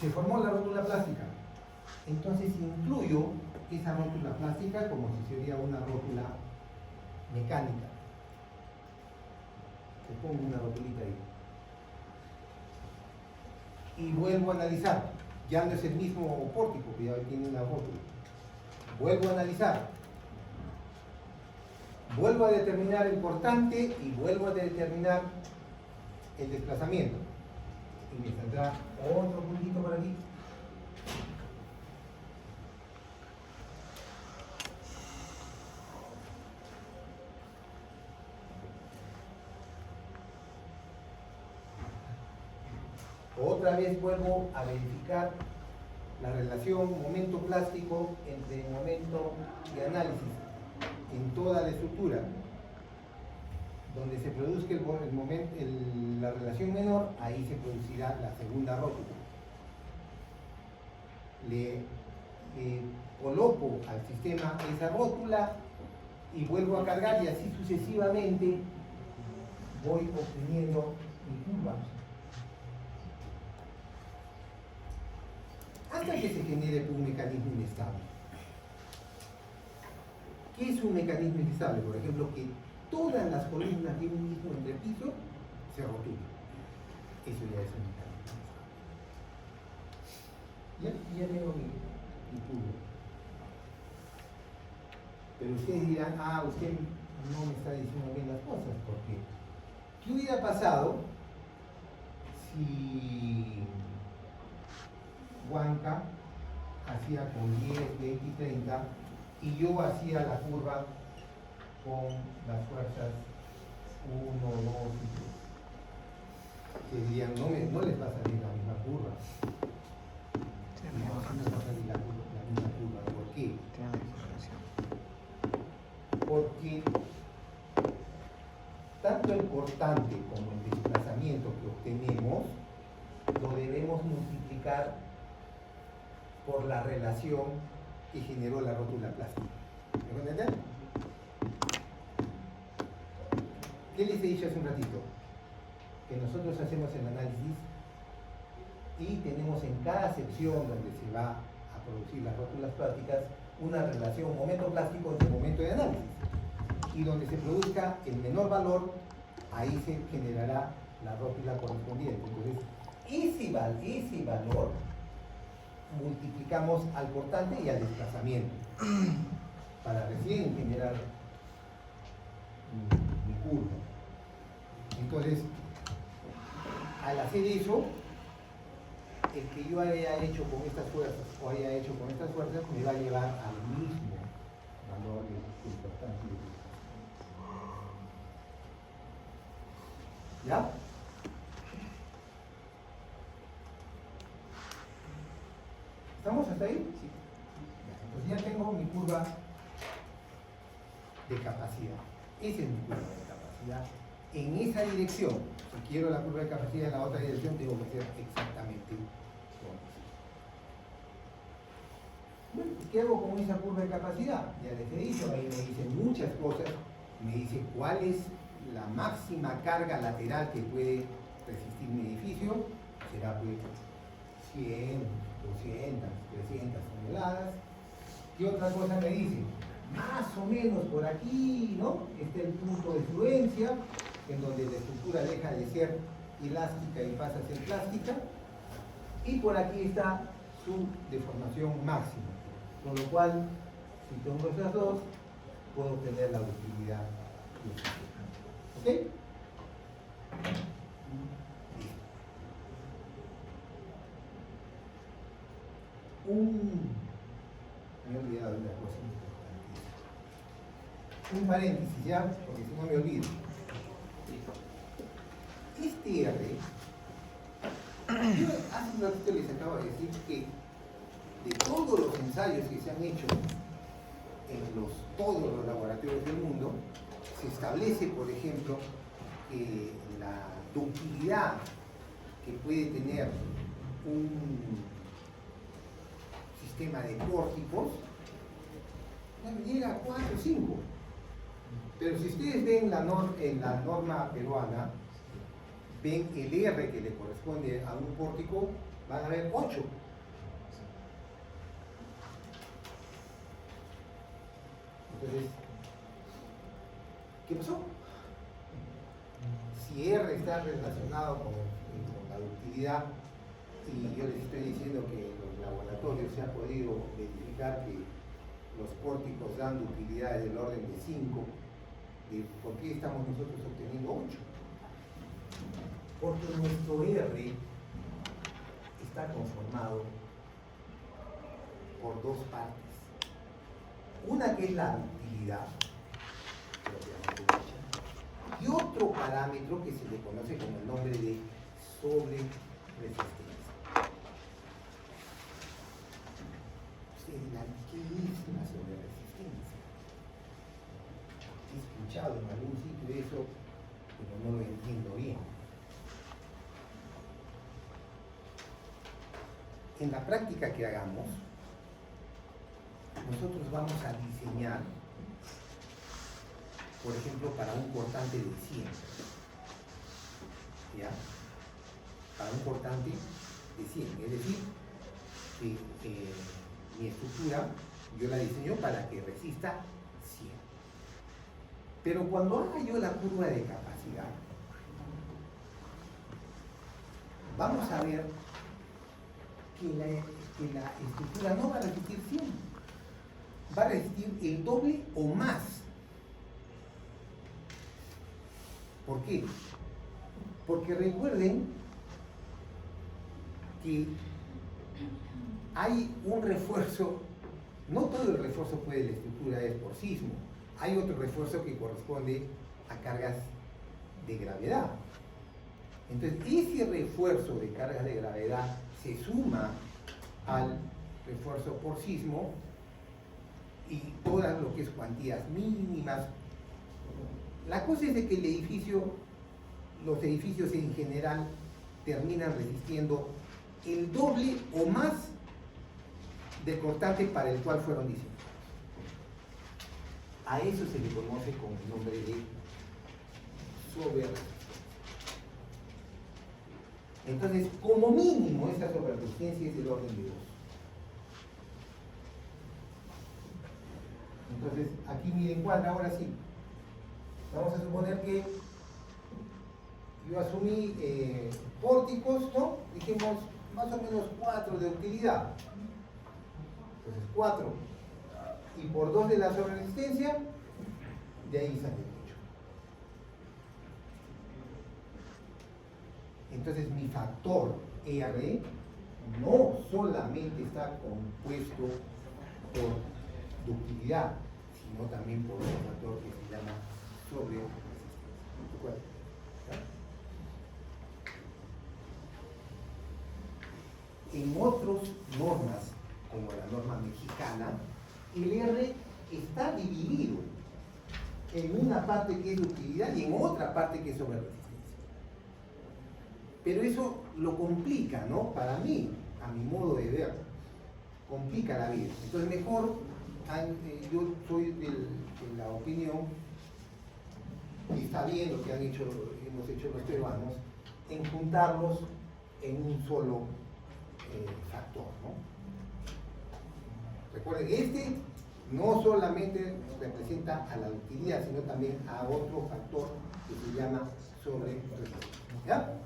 Se formó la rótula plástica. Entonces incluyo esa rótula plástica como si sería una rótula mecánica. Le pongo una rotulita ahí. Y vuelvo a analizar. Ya no es el mismo pórtico, que ya tiene una rótula. Vuelvo a analizar. Vuelvo a determinar el portante y vuelvo a determinar el desplazamiento. Y me saldrá otro puntito por aquí. Otra vez vuelvo a verificar la relación momento plástico entre momento de análisis en toda la estructura. Donde se produzca la relación menor, ahí se producirá la segunda rótula. Le coloco al sistema esa rótula y vuelvo a cargar, y así sucesivamente voy obteniendo mi curva. Hasta que se genere un mecanismo inestable. ¿Qué es un mecanismo inestable? Por ejemplo, que todas las columnas de un mismo entrepiso se rotulan. Eso ya es un mecanismo. Ya tengo mi curva. Pero ustedes dirán, usted no me está diciendo bien las cosas, porque ¿qué hubiera pasado si Huanca hacía con 10, 20 y 30 y yo hacía la curva con las fuerzas 1, 2 y 3? Que dirían, no les va a salir la misma curva. No va a salir la misma curva. ¿Por qué? Porque tanto el portante como el desplazamiento que obtenemos lo debemos multiplicar por la relación que generó la rótula plástica. ¿Me van a entender? ¿Qué les he dicho hace un ratito? Que nosotros hacemos el análisis y tenemos en cada sección donde se va a producir las rótulas plásticas una relación momento plástico entre momento de análisis. Y donde se produzca el menor valor, ahí se generará la rótula correspondiente. Entonces, ese valor multiplicamos al cortante y al desplazamiento para recién generar mi curva. Entonces, al hacer eso, el que yo haya hecho con estas fuerzas o haya hecho con estas fuerzas me va a llevar al mismo valor del cortante. ¿Ya? ¿Estamos hasta ahí? Sí. Entonces ya tengo mi curva de capacidad. Esa es mi curva de capacidad. En esa dirección, si quiero la curva de capacidad en la otra dirección, tengo que hacer exactamente lo mismo. Bueno, ¿qué hago con esa curva de capacidad? Ya les he dicho, ahí me dicen muchas cosas. Me dice cuál es la máxima carga lateral que puede resistir mi edificio. Será pues 100, 200, 300 toneladas. ¿Qué otra cosa me dice? Más o menos por aquí, ¿no? Está el punto de fluencia, en donde la estructura deja de ser elástica y pasa a ser plástica. Y por aquí está su deformación máxima. Con lo cual, si tengo esas dos, puedo obtener la ductilidad del sistema. ¿Ok? Me he olvidado de una cosa importante. Un paréntesis ya, porque si no me olvido. Este R, yo hace un ratito les acabo de decir que de todos los ensayos que se han hecho en todos los laboratorios del mundo, se establece, por ejemplo, que la ductilidad que puede tener un sistema de pórticos llega a 4 o 5. Pero si ustedes ven en la norma peruana, ven el R que le corresponde a un pórtico, van a ver 8. Entonces, ¿qué pasó? Si R está relacionado con la ductilidad, y yo les estoy diciendo que en los laboratorios se ha podido verificar que los pórticos dan ductilidades del orden de 5, ¿por qué estamos nosotros obteniendo 8? Porque nuestro R está conformado por dos partes. Una que es la ductilidad, y otro parámetro que se le conoce con el nombre de sobreresistencia. ¿Qué es la sobreresistencia? He escuchado en algún sitio eso, pero no lo entiendo bien. En la práctica que hagamos, nosotros vamos a diseñar, por ejemplo, para un cortante de 100, ¿ya? Para un cortante de 100, es decir, que mi estructura yo la diseño para que resista 100. Pero cuando haga yo la curva de capacidad, vamos a ver que la estructura no va a resistir 100, va a resistir el doble o más. ¿Por qué? Porque recuerden que hay un refuerzo, no todo el refuerzo de la estructura es por sismo, hay otro refuerzo que corresponde a cargas de gravedad. Entonces, ese refuerzo de cargas de gravedad se suma al refuerzo por sismo y todas lo que es cuantías mínimas. La cosa es de que los edificios en general terminan resistiendo el doble o más del cortante para el cual fueron diseñados. A eso se le conoce con el nombre de sobreresistencia. Entonces, como mínimo, esta sobreresistencia es del orden de 2. Entonces, aquí miden cuadra, ahora sí. Vamos a suponer que yo asumí pórticos, ¿no? Dijimos más o menos 4 de utilidad. Entonces 4 y por 2 de la sobreresistencia, de ahí sale 8. Entonces mi factor R no solamente está compuesto por ductilidad, sino también por un factor que se llama sobreresistencia. En otras normas, como la norma mexicana, el R está dividido en una parte que es de utilidad y en otra parte que es sobre resistencia. Pero eso lo complica, ¿no? Para mí, a mi modo de ver, complica la vida. Entonces mejor, yo soy de la opinión, y está bien lo que hemos hecho los peruanos, en juntarlos en un solo factor, ¿no? Recuerden, este no solamente representa a la ductilidad, sino también a otro factor que se llama sobreresistencia. ¿Ya?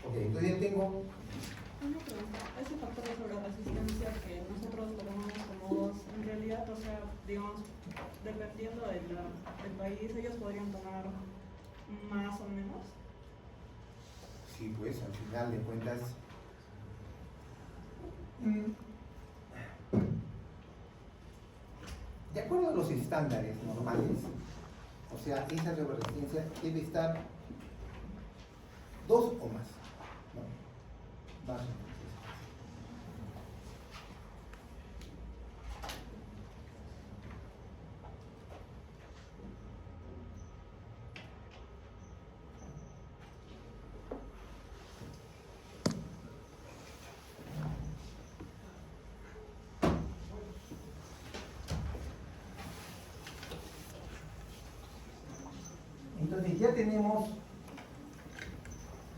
Ok, entonces ya tengo. Una pregunta, ese factor de sobreresistencia que nosotros tomamos como 2, en realidad, o sea, digamos, dependiendo del país, ellos podrían tomar más o menos. Sí, pues al final de cuentas. De acuerdo a los estándares normales, o sea, esa sobreresistencia debe estar 2 o más, ¿no? Más o menos. Entonces ya tenemos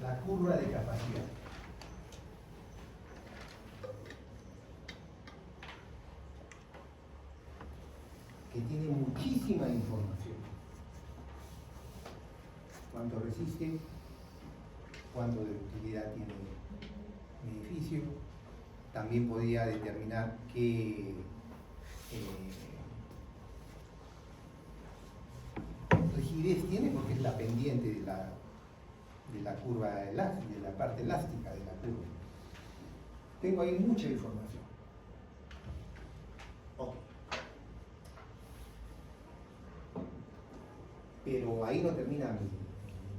la curva de capacidad. Que tiene muchísima información. Cuánto resiste, cuánto de utilidad tiene mi edificio. También podría determinar qué rigidez tiene, porque es la pendiente de la curva elástica, de la parte elástica de la curva. Tengo ahí mucha información. Ok. Pero ahí no termina mi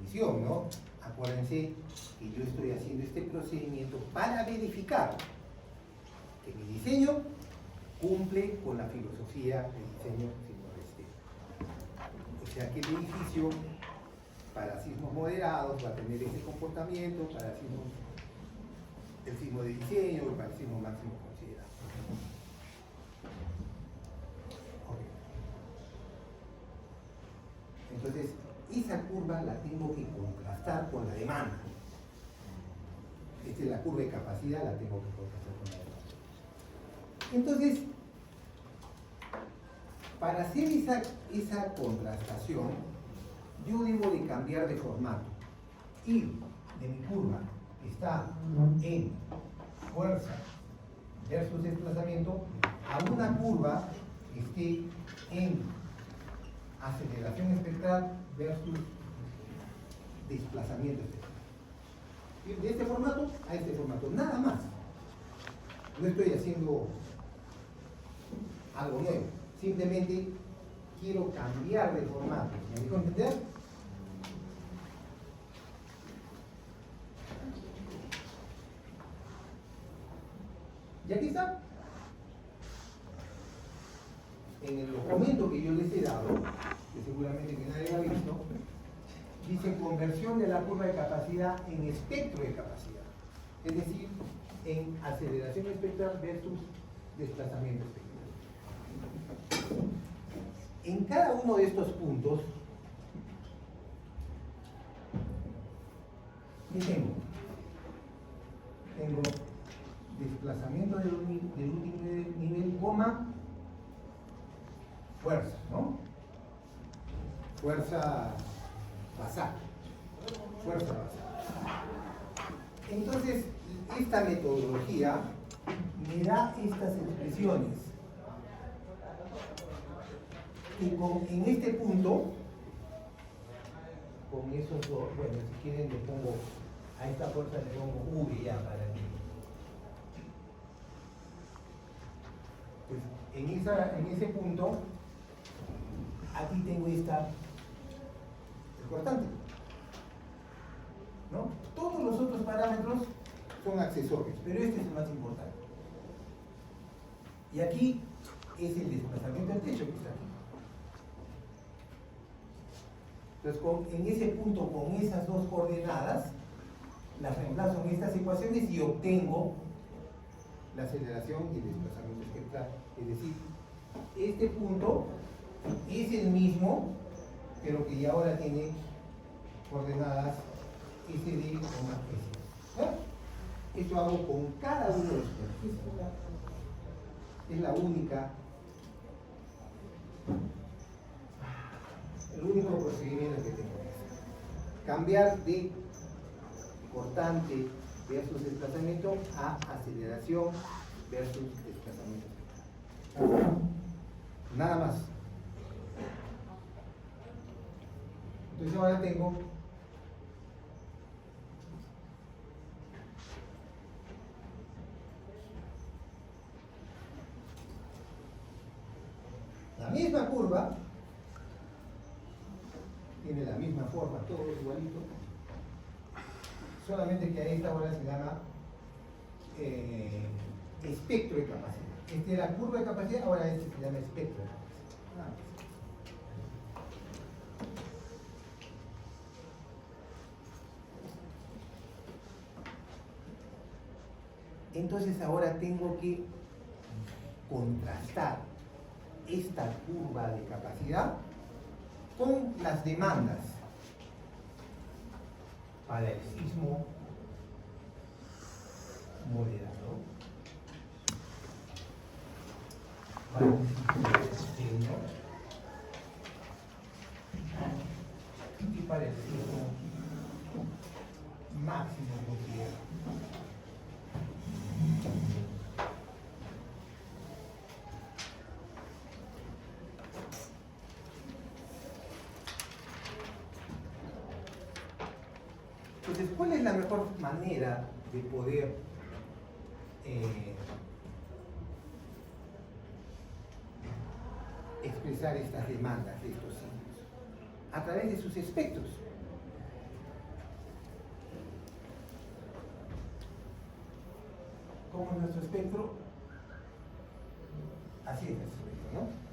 misión, ¿no? Acuérdense que yo estoy haciendo este procedimiento para verificar que mi diseño cumple con la filosofía del diseño sismo-resistente. O sea que el edificio para sismos moderados va a tener ese comportamiento, para el sismo de diseño y para el sismo máximo considerado. Okay. Entonces, esa curva la tengo que contrastar con la demanda. Esta es la curva de capacidad, la tengo que contrastar con la demanda. Entonces, para hacer esa contrastación, yo debo de cambiar de formato. Ir de mi curva, que está en fuerza versus desplazamiento, a una curva que esté en aceleración espectral versus desplazamiento espectral. Ir de este formato a este formato, nada más. No estoy haciendo algo nuevo, simplemente quiero cambiar de formato. ¿Me dejo entender? Y aquí está. En el documento que yo les he dado, que seguramente que nadie ha visto, dice conversión de la curva de capacidad en espectro de capacidad. Es decir, en aceleración espectral versus desplazamiento espectral. En cada uno de estos puntos, ¿qué tengo? Tengo desplazamiento del último nivel, coma, fuerza, ¿no? Fuerza basal. Fuerza basal. Entonces, esta metodología me da estas expresiones. Y en este punto, con esos dos, bueno, si quieren le pongo, a esta fuerza le pongo V ya para que. Pues en ese punto, aquí tengo esta, el cortante. ¿No? Todos los otros parámetros son accesorios, pero este es el más importante. Y aquí es el desplazamiento del techo que está aquí. Entonces, en ese punto, con esas dos coordenadas, las reemplazo en estas ecuaciones y obtengo la aceleración y el desplazamiento espectral. Es decir, este punto es el mismo, pero que ya ahora tiene coordenadas SD, S. Esto hago con cada uno de estos. Es la única, el único procedimiento que tengo que hacer. Cambiar de cortante versus desplazamiento a aceleración versus desplazamiento. Nada más. Entonces ahora tengo la misma curva, tiene la misma forma, todo igualito, solamente que a esta hora se llama espectro de capacidad. Esta era curva de capacidad, ahora este se llama espectro de capacidad. Nada más. Entonces ahora tengo que contrastar esta curva de capacidad con las demandas para el sismo moderado, para el sismo y para el sismo máximo considerado. Entonces, ¿cuál es la mejor manera de poder expresar estas demandas de estos signos? A través de sus espectros. ¿Cómo es nuestro espectro? Así es nuestro espectro, ¿no?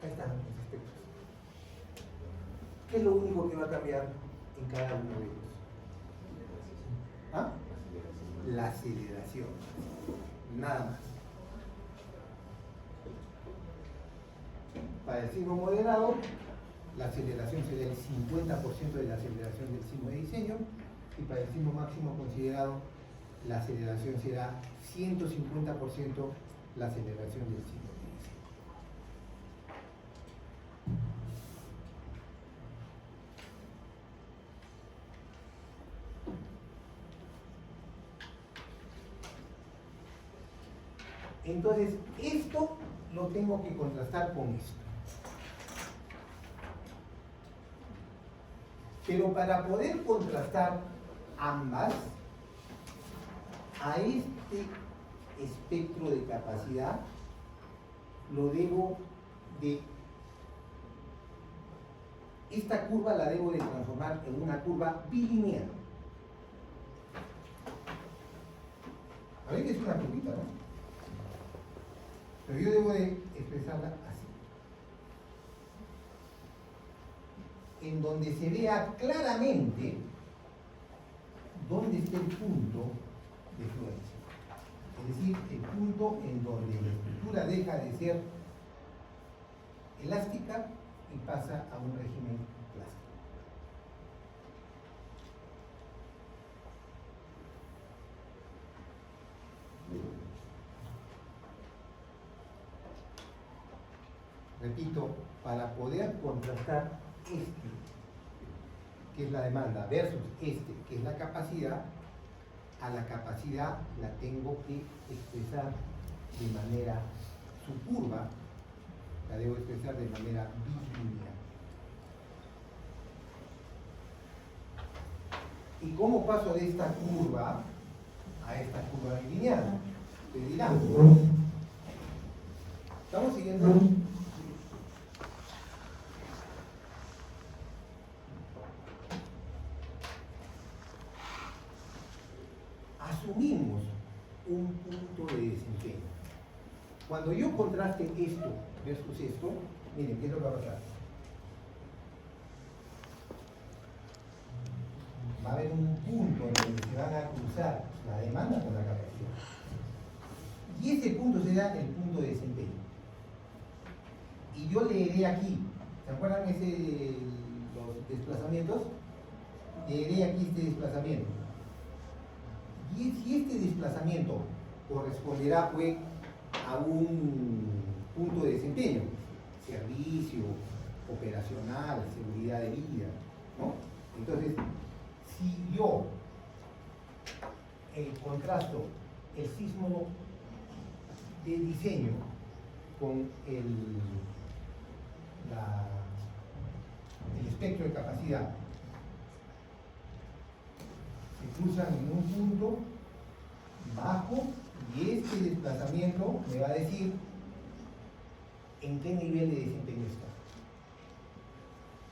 Ahí están los espectros. ¿Qué es lo único que va a cambiar en cada uno de ellos? ¿Ah? La aceleración. Nada más. Para el sismo moderado, la aceleración será el 50% de la aceleración del sismo de diseño, y para el sismo máximo considerado, la aceleración será 150% la aceleración del sismo de diseño. Entonces, esto lo tengo que contrastar con esto. Pero para poder contrastar ambas, a este espectro de capacidad lo debo de... Esta curva la debo de transformar en una curva bilineal. A ver que es una curvita, ¿no? Pero yo debo de expresarla así. en donde se vea claramente dónde está el punto de fluencia. Es decir, el punto en donde la estructura deja de ser elástica y pasa a un régimen plástico. Repito, para poder contrastar este, que es la demanda, versus este, que es la capacidad, a la capacidad la tengo que expresar de manera, su curva la debo expresar de manera bilineal. ¿Y cómo paso de esta curva a esta curva bilineal? Te dirán, ¿estamos siguiendo? Asumimos un punto de desempeño. Cuando yo contraste esto versus esto, miren, ¿qué es lo que va a pasar? Va a haber un punto en donde se van a cruzar la demanda con la capacidad. Y ese punto será el punto de desempeño. Y yo leeré aquí, ¿se acuerdan los desplazamientos? Leeré aquí este desplazamiento. Y si este desplazamiento corresponderá pues a un punto de desempeño, servicio, operacional, seguridad de vida, ¿no? Entonces, si yo contrasto el sismo de diseño con el espectro de capacidad, se cruzan en un punto bajo y este desplazamiento me va a decir en qué nivel de desempeño está.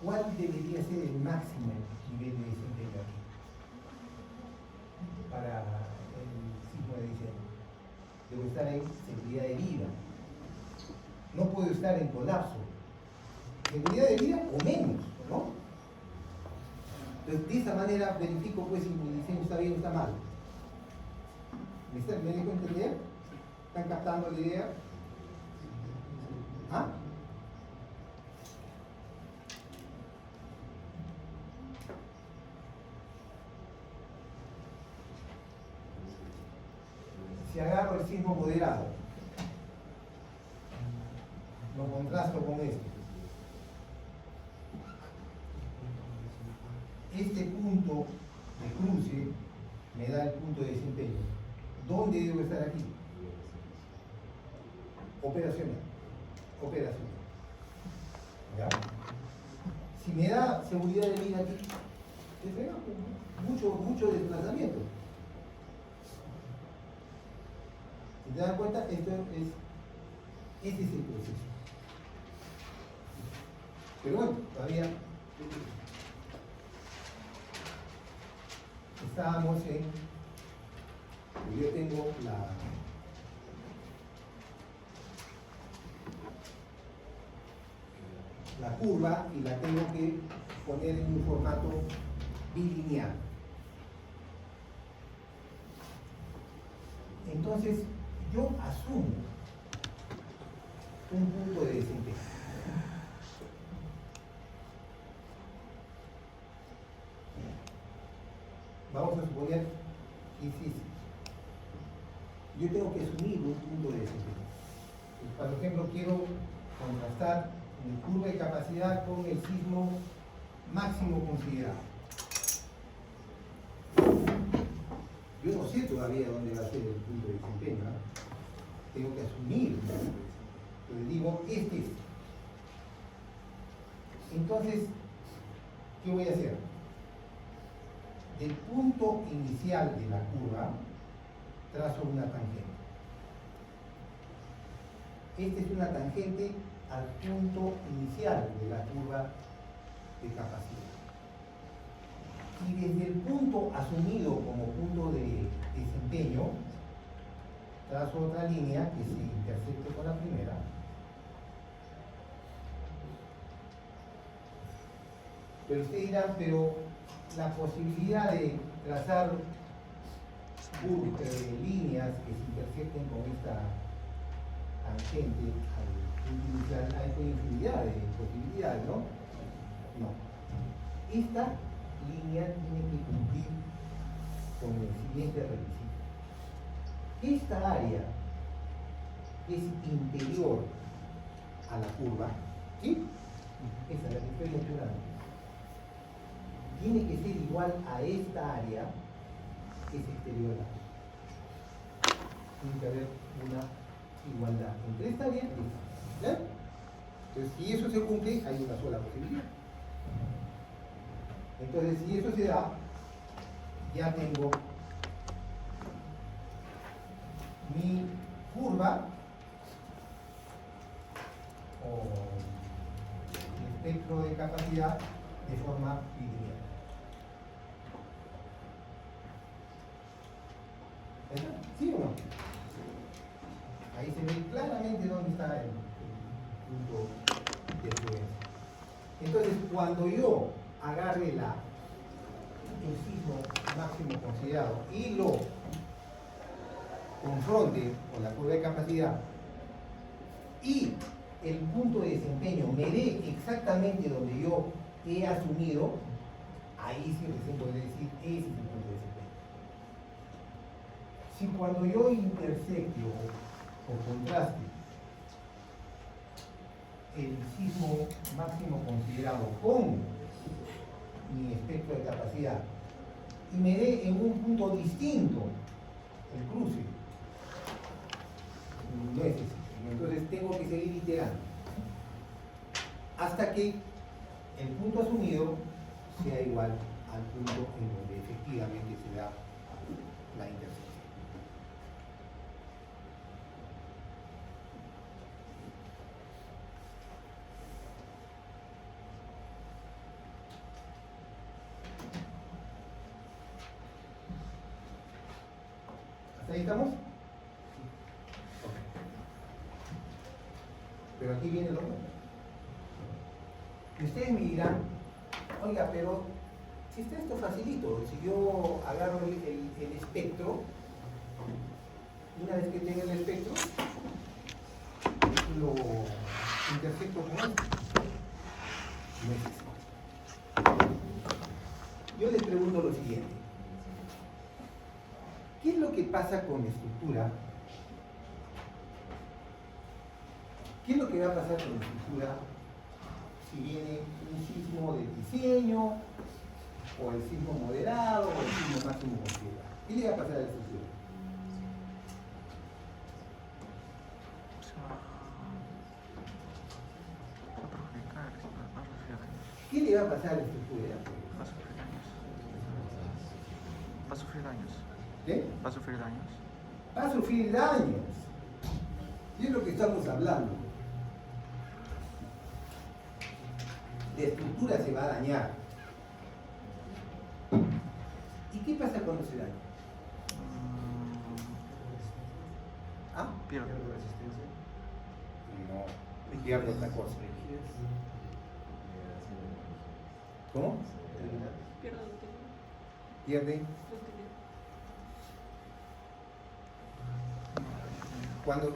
¿Cuál debería ser el máximo nivel de desempeño aquí para el sismo de diseño? Debo estar en seguridad de vida. No puedo estar en colapso. Seguridad de vida o menos, ¿no? Entonces, de esa manera verifico pues si mi diseño está bien o está mal. ¿Me dejo entender? ¿Están captando la idea? ¿Ah? Si agarro el sismo moderado, lo contrasto con este. Este punto de cruce me da el punto de desempeño. ¿Dónde debo estar aquí? Operacional. Operacional. ¿Ya? Si me da seguridad de vida aquí, mucho desplazamiento. Si te das cuenta, este es el proceso. Pero bueno, todavía estábamos en... Yo tengo la curva y la tengo que poner en un formato bilineal. Entonces, yo asumo un punto de desempeño. Vamos a suponer que yo tengo que asumir un punto de desempeño. Por ejemplo, quiero contrastar mi curva de capacidad con el sismo máximo considerado. Yo no sé todavía dónde va a ser el punto de desempeño, ¿no? Tengo que asumir. Entonces digo, este es. Entonces, ¿qué voy a hacer? Del punto inicial de la curva, trazo una tangente. Esta es una tangente al punto inicial de la curva de capacidad. Y desde el punto asumido como punto de desempeño, trazo otra línea que se intersecte con la primera. Pero ustedes dirán, pero la posibilidad de trazar líneas que se intersecten con esta tangente al punto inicial, hay infinidad de posibilidades, ¿no? No. Esta línea tiene que cumplir con el siguiente requisito. Esta área es interior a la curva, ¿sí? Esa es la que estoy mencionando. Tiene que ser igual a esta área que es exterior a la curva. Tiene que haber una igualdad entre esta área y esta. ¿Ya? Entonces, si eso se cumple, hay una sola posibilidad. Entonces, si eso se da, ya tengo mi curva o el espectro de capacidad de forma lineal. ¿Está? ¿Sí o no? Ahí se ve claramente dónde está el punto de fluencia. Entonces, cuando yo agarre el sismo máximo considerado y lo confronte con la curva de capacidad y el punto de desempeño me dé exactamente donde yo he asumido, ahí sí recién podré decir ese es el punto de desempeño. Si cuando yo intersecte o contraste el sismo máximo considerado con mi espectro de capacidad y me dé en un punto distinto el cruce, no es ese. Entonces tengo que seguir iterando hasta que el punto asumido sea igual al punto en donde efectivamente se da la intersección. ¿Hasta ahí estamos? Pero aquí viene lo otro. Y ustedes me dirán, oiga, pero si está esto facilito, si yo agarro el espectro, una vez que tenga el espectro, lo intersecto con esto. No es eso. Yo les pregunto lo siguiente. ¿Qué es lo que pasa con la estructura? ¿Qué es lo que va a pasar con la estructura si viene un sismo de diseño, o el sismo moderado, o el sismo máximo considerado? ¿Qué le va a pasar a la estructura? ¿Qué le va a pasar a la estructura? Va a sufrir daños. ¿Qué? Va a sufrir daños. Va a sufrir daños. Y es lo que estamos hablando. La estructura se va a dañar. ¿Y qué pasa cuando se daña? ¿Ah? Pierde. No, pierde otra cosa. ¿Cómo? Pierdo la utilidad. Pierde. Cuando,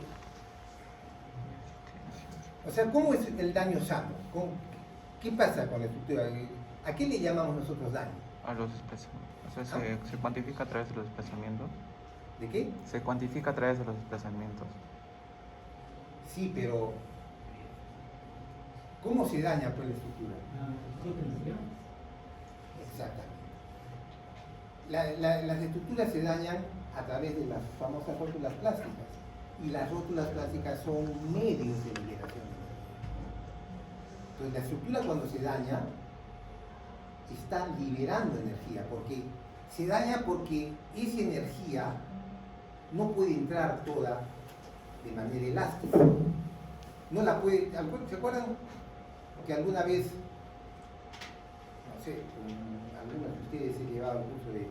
o sea, ¿cómo es el daño sano? ¿Qué pasa con la estructura? ¿A qué le llamamos nosotros daño? A los desplazamientos. O sea, se cuantifica a través de los desplazamientos. ¿De qué? Se cuantifica a través de los desplazamientos. Sí, pero ¿cómo se daña pues la estructura? Exactamente. Las estructuras se dañan a través de las famosas rótulas plásticas. Y las rótulas plásticas son medios de liberación de energía. Entonces la estructura cuando se daña está liberando energía, porque se daña porque esa energía no puede entrar toda de manera elástica. No la puede. ¿Se acuerdan que alguna vez, no sé, algunos de ustedes he llevado un curso de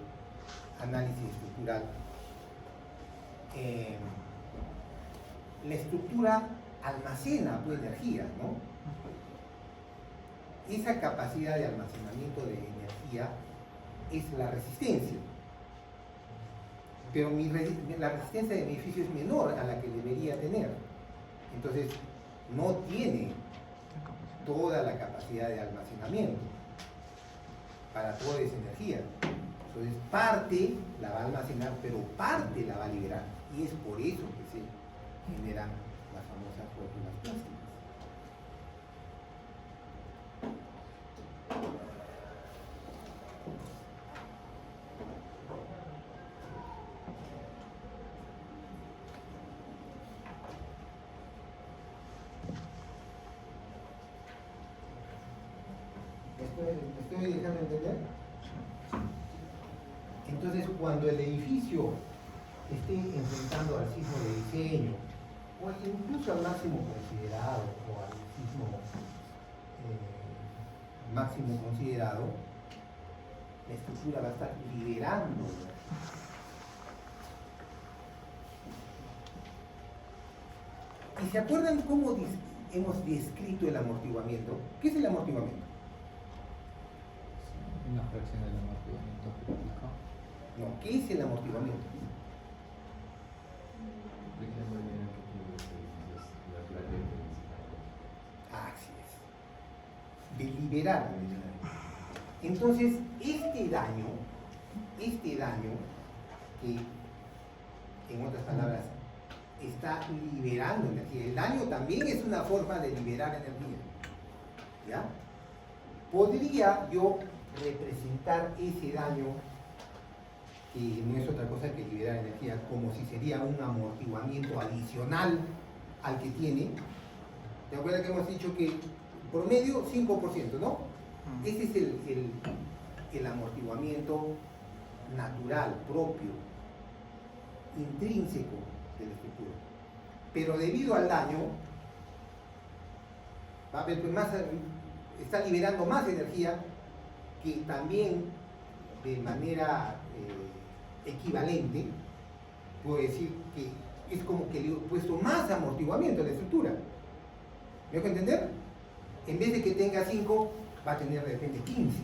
análisis estructural? La estructura almacena pues energía, ¿no? esa capacidad de almacenamiento de energía es la resistencia. Pero la resistencia del edificio es menor a la que debería tener. Entonces, no tiene toda la capacidad de almacenamiento para toda esa energía. Entonces, parte la va a almacenar, pero parte la va a liberar. Y es por eso que se generan las famosas rótulas plásticas. ¿Me estoy dejando entender? Entonces, cuando el edificio esté enfrentando al sismo de diseño, o incluso al máximo considerado, o al sismo máximo considerado, la estructura va a estar liberando. ¿Y se acuerdan cómo hemos descrito el amortiguamiento? ¿Qué es el amortiguamiento? Una fracción del amortiguamiento crítico. No, ¿qué es el amortiguamiento? Así es. De liberar. Entonces, este daño, que en otras palabras está liberando energía, el daño también es una forma de liberar energía. ¿Ya? Podría yo representar ese daño, que no es otra cosa que liberar energía, como si sería un amortiguamiento adicional al que tiene. ¿Te acuerdas que hemos dicho que promedio 5%, ¿no? Ese es el amortiguamiento natural, propio, intrínseco de la estructura. Pero debido al daño, va a haber más, está liberando más energía, que también de manera equivalente puedo decir que es como que le he puesto más amortiguamiento a la estructura. ¿Me dejo entender? En vez de que tenga 5, va a tener de repente 15.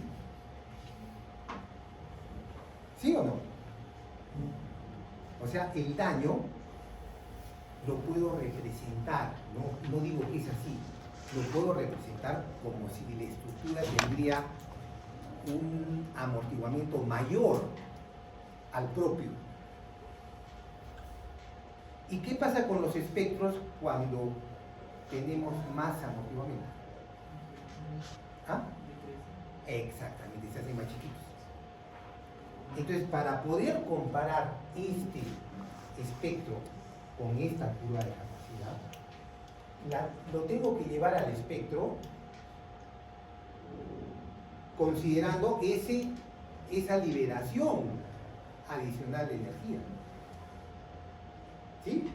¿Sí o no? O sea, el daño lo puedo representar, no digo que es así, lo puedo representar como si la estructura tendría un amortiguamiento mayor al propio. ¿Y qué pasa con los espectros cuando tenemos más amortiguamiento? ¿Ah? Exactamente, se hacen más chiquitos. Entonces, para poder comparar este espectro con esta curva de capacidad, lo tengo que llevar al espectro considerando esa liberación adicional de energía. ¿Sí?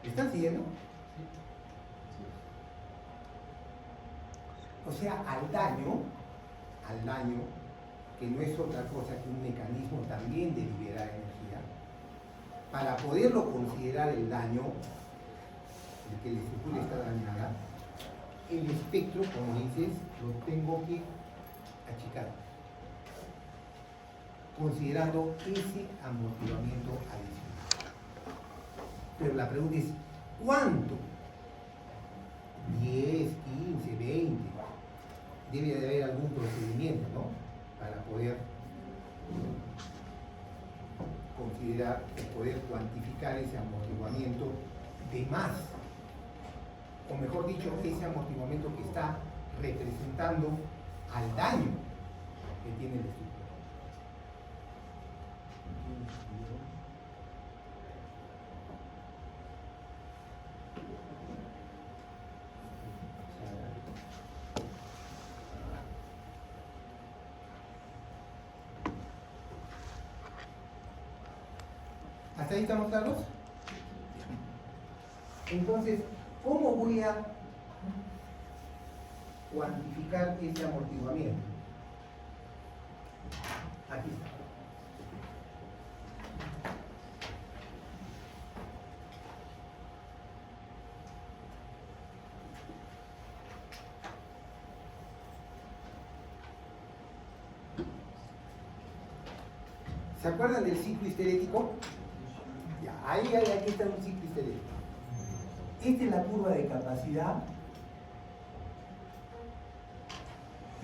¿Me están siguiendo? O sea, al daño, que no es otra cosa que un mecanismo también de liberar energía, para poderlo considerar el daño, el que la estructura está dañada, el espectro, como dices, lo tengo que achicar, considerando ese amortiguamiento adicional. Pero la pregunta es, ¿cuánto? 10, 15, 20. Debe de haber algún procedimiento, ¿no? Para poder considerar o poder cuantificar ese amortiguamiento de más, o mejor dicho, ese amortiguamiento que está representando al daño que tiene el estructura. ¿Hasta ahí estamos claros? Entonces, ¿cómo voy a cuantificar ese amortiguamiento? Aquí está. ¿Se acuerdan del ciclo histerético? Ya, aquí está un ciclo histerético. Esta es la curva de capacidad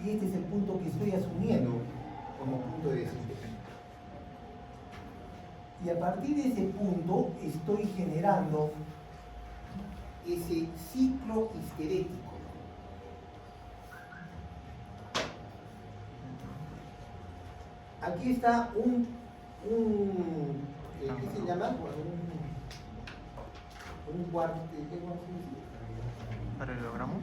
y este es el punto que estoy asumiendo como punto de desempeño. Y a partir de ese punto estoy generando ese ciclo histerético. Aquí está ¿qué se llama? Un cuarto, ¿qué vamos a decir? Paralelogramo.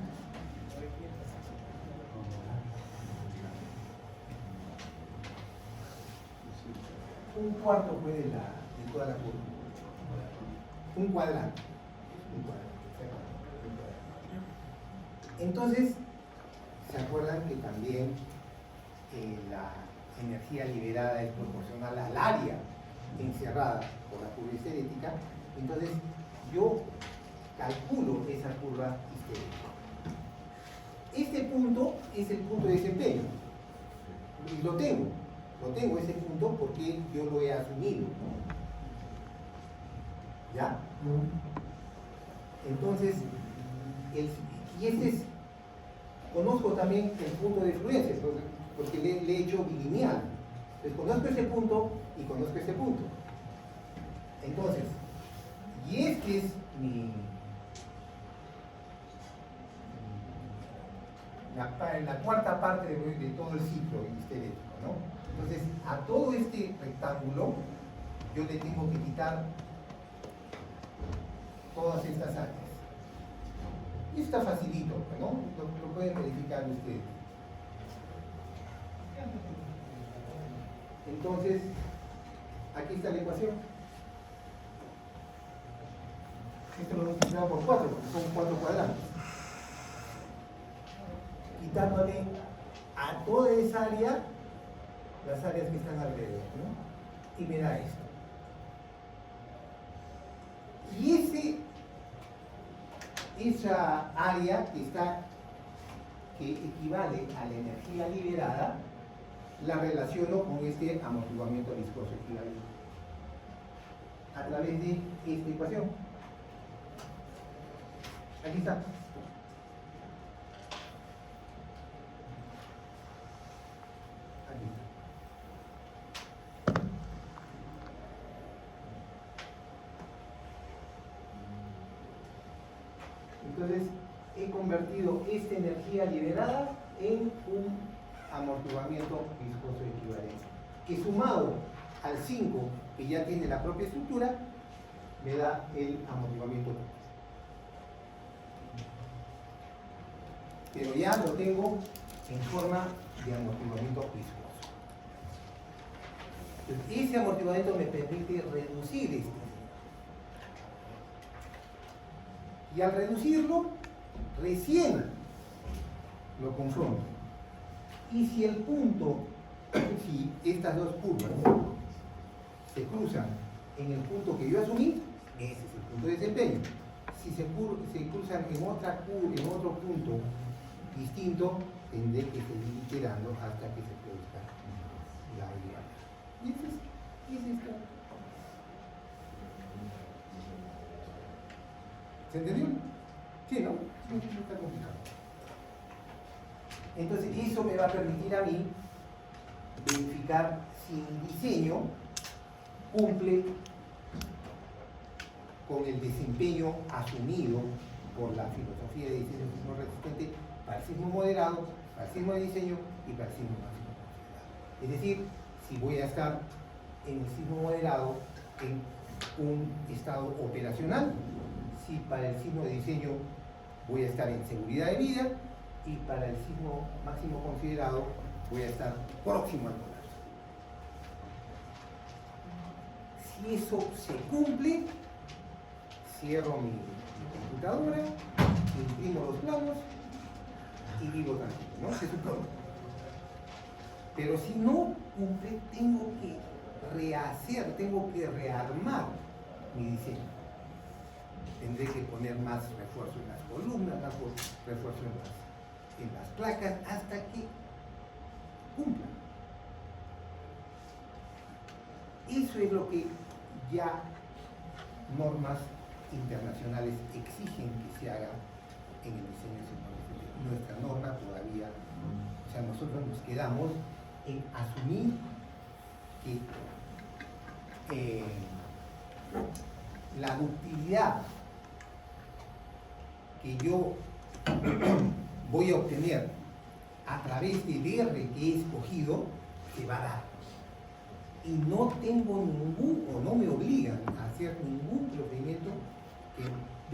Un cuarto fue de toda la curva. Un cuadrante. Entonces, ¿se acuerdan que también la energía liberada es proporcional al área encerrada por la curva histerética? Entonces, yo calculo esa curva histerética. Este punto es el punto de desempeño. Y lo tengo ese punto porque yo lo he asumido. ¿Ya? Entonces, conozco también el punto de fluencia, porque le he hecho bilineal. Entonces, conozco ese punto y conozco ese punto. Entonces, y este es la cuarta parte de todo el ciclo histerético, ¿no? Entonces, a todo este rectángulo yo le tengo que quitar todas estas áreas. Y está facilito, ¿no? Lo pueden verificar ustedes. Entonces, aquí está la ecuación. Esto lo multiplicado por 4, porque son 4 cuadrantes. Quitándole a toda esa área las áreas que están alrededor, ¿no? Y me da esto. Y esa área que equivale a la energía liberada, la relaciono con este amortiguamiento viscoso equivalente a través de esta ecuación. Aquí está. Aquí está. Entonces, he convertido esta energía liberada en un amortiguamiento viscoso equivalente, que sumado al 5, que ya tiene la propia estructura, me da el amortiguamiento. Pero ya lo tengo en forma de amortiguamiento viscoso. Entonces, ese amortiguamiento me permite reducir este. Y al reducirlo, recién lo confronto. Y si el punto, si estas dos curvas se cruzan en el punto que yo asumí, ese es el punto de desempeño. Si se cruzan en otro punto distinto, tendré que seguir iterando hasta que se produzca la igualdad. Y ese es esto. ¿Se entendió? Sí, ¿no? Sí, no está complicado. Entonces, eso me va a permitir a mí verificar si mi diseño cumple con el desempeño asumido por la filosofía de diseño sismo resistente para el sismo moderado, para el sismo de diseño y para el sismo máximo considerado. Es decir, si voy a estar en el sismo moderado en un estado operacional, si para el sismo de diseño voy a estar en seguridad de vida y para el sismo máximo considerado voy a estar próximo al colapso. Si eso se cumple, cierro mi computadora, imprimo los planos y vivo tranquilo, ¿no? Se supone. Pero si no cumple, tengo que rehacer, tengo que rearmar mi diseño. Tendré que poner más refuerzo en las columnas, más refuerzo en las placas, hasta que cumpla. Eso es lo que ya normas internacionales exigen que se haga en el diseño de sectores. Nuestra norma todavía, o sea, nosotros nos quedamos en asumir que la ductilidad que yo voy a obtener a través del R que he escogido se va a dar. Y no tengo ningún, o no me obligan a hacer ningún procedimiento que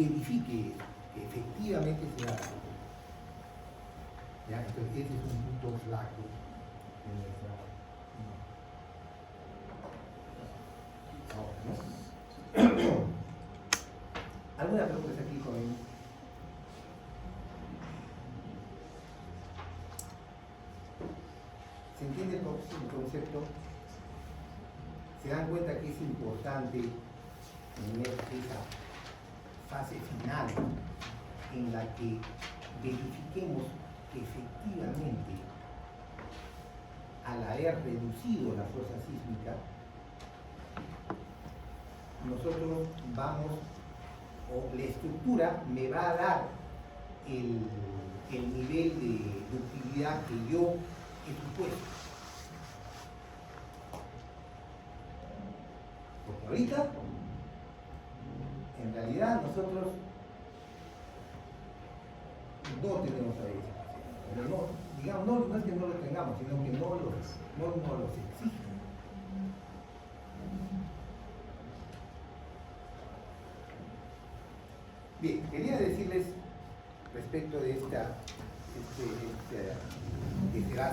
verifique que efectivamente se da. ¿Ya? Entonces ese es un punto flaco de nuestra norma, ¿no? ¿Alguna pregunta aquí, joven? ¿Se entiende el concepto? ¿Se dan cuenta que es importante tener esa fase final en la que verifiquemos que efectivamente al haber reducido la fuerza sísmica, nosotros vamos, o la estructura me va a dar el nivel de ductilidad que yo he supuesto? Porque ahorita, en realidad, nosotros no tenemos esa capacidad. Pero no, digamos, no es que no lo tengamos, sino que no los exigen. Bien, quería decirles respecto de este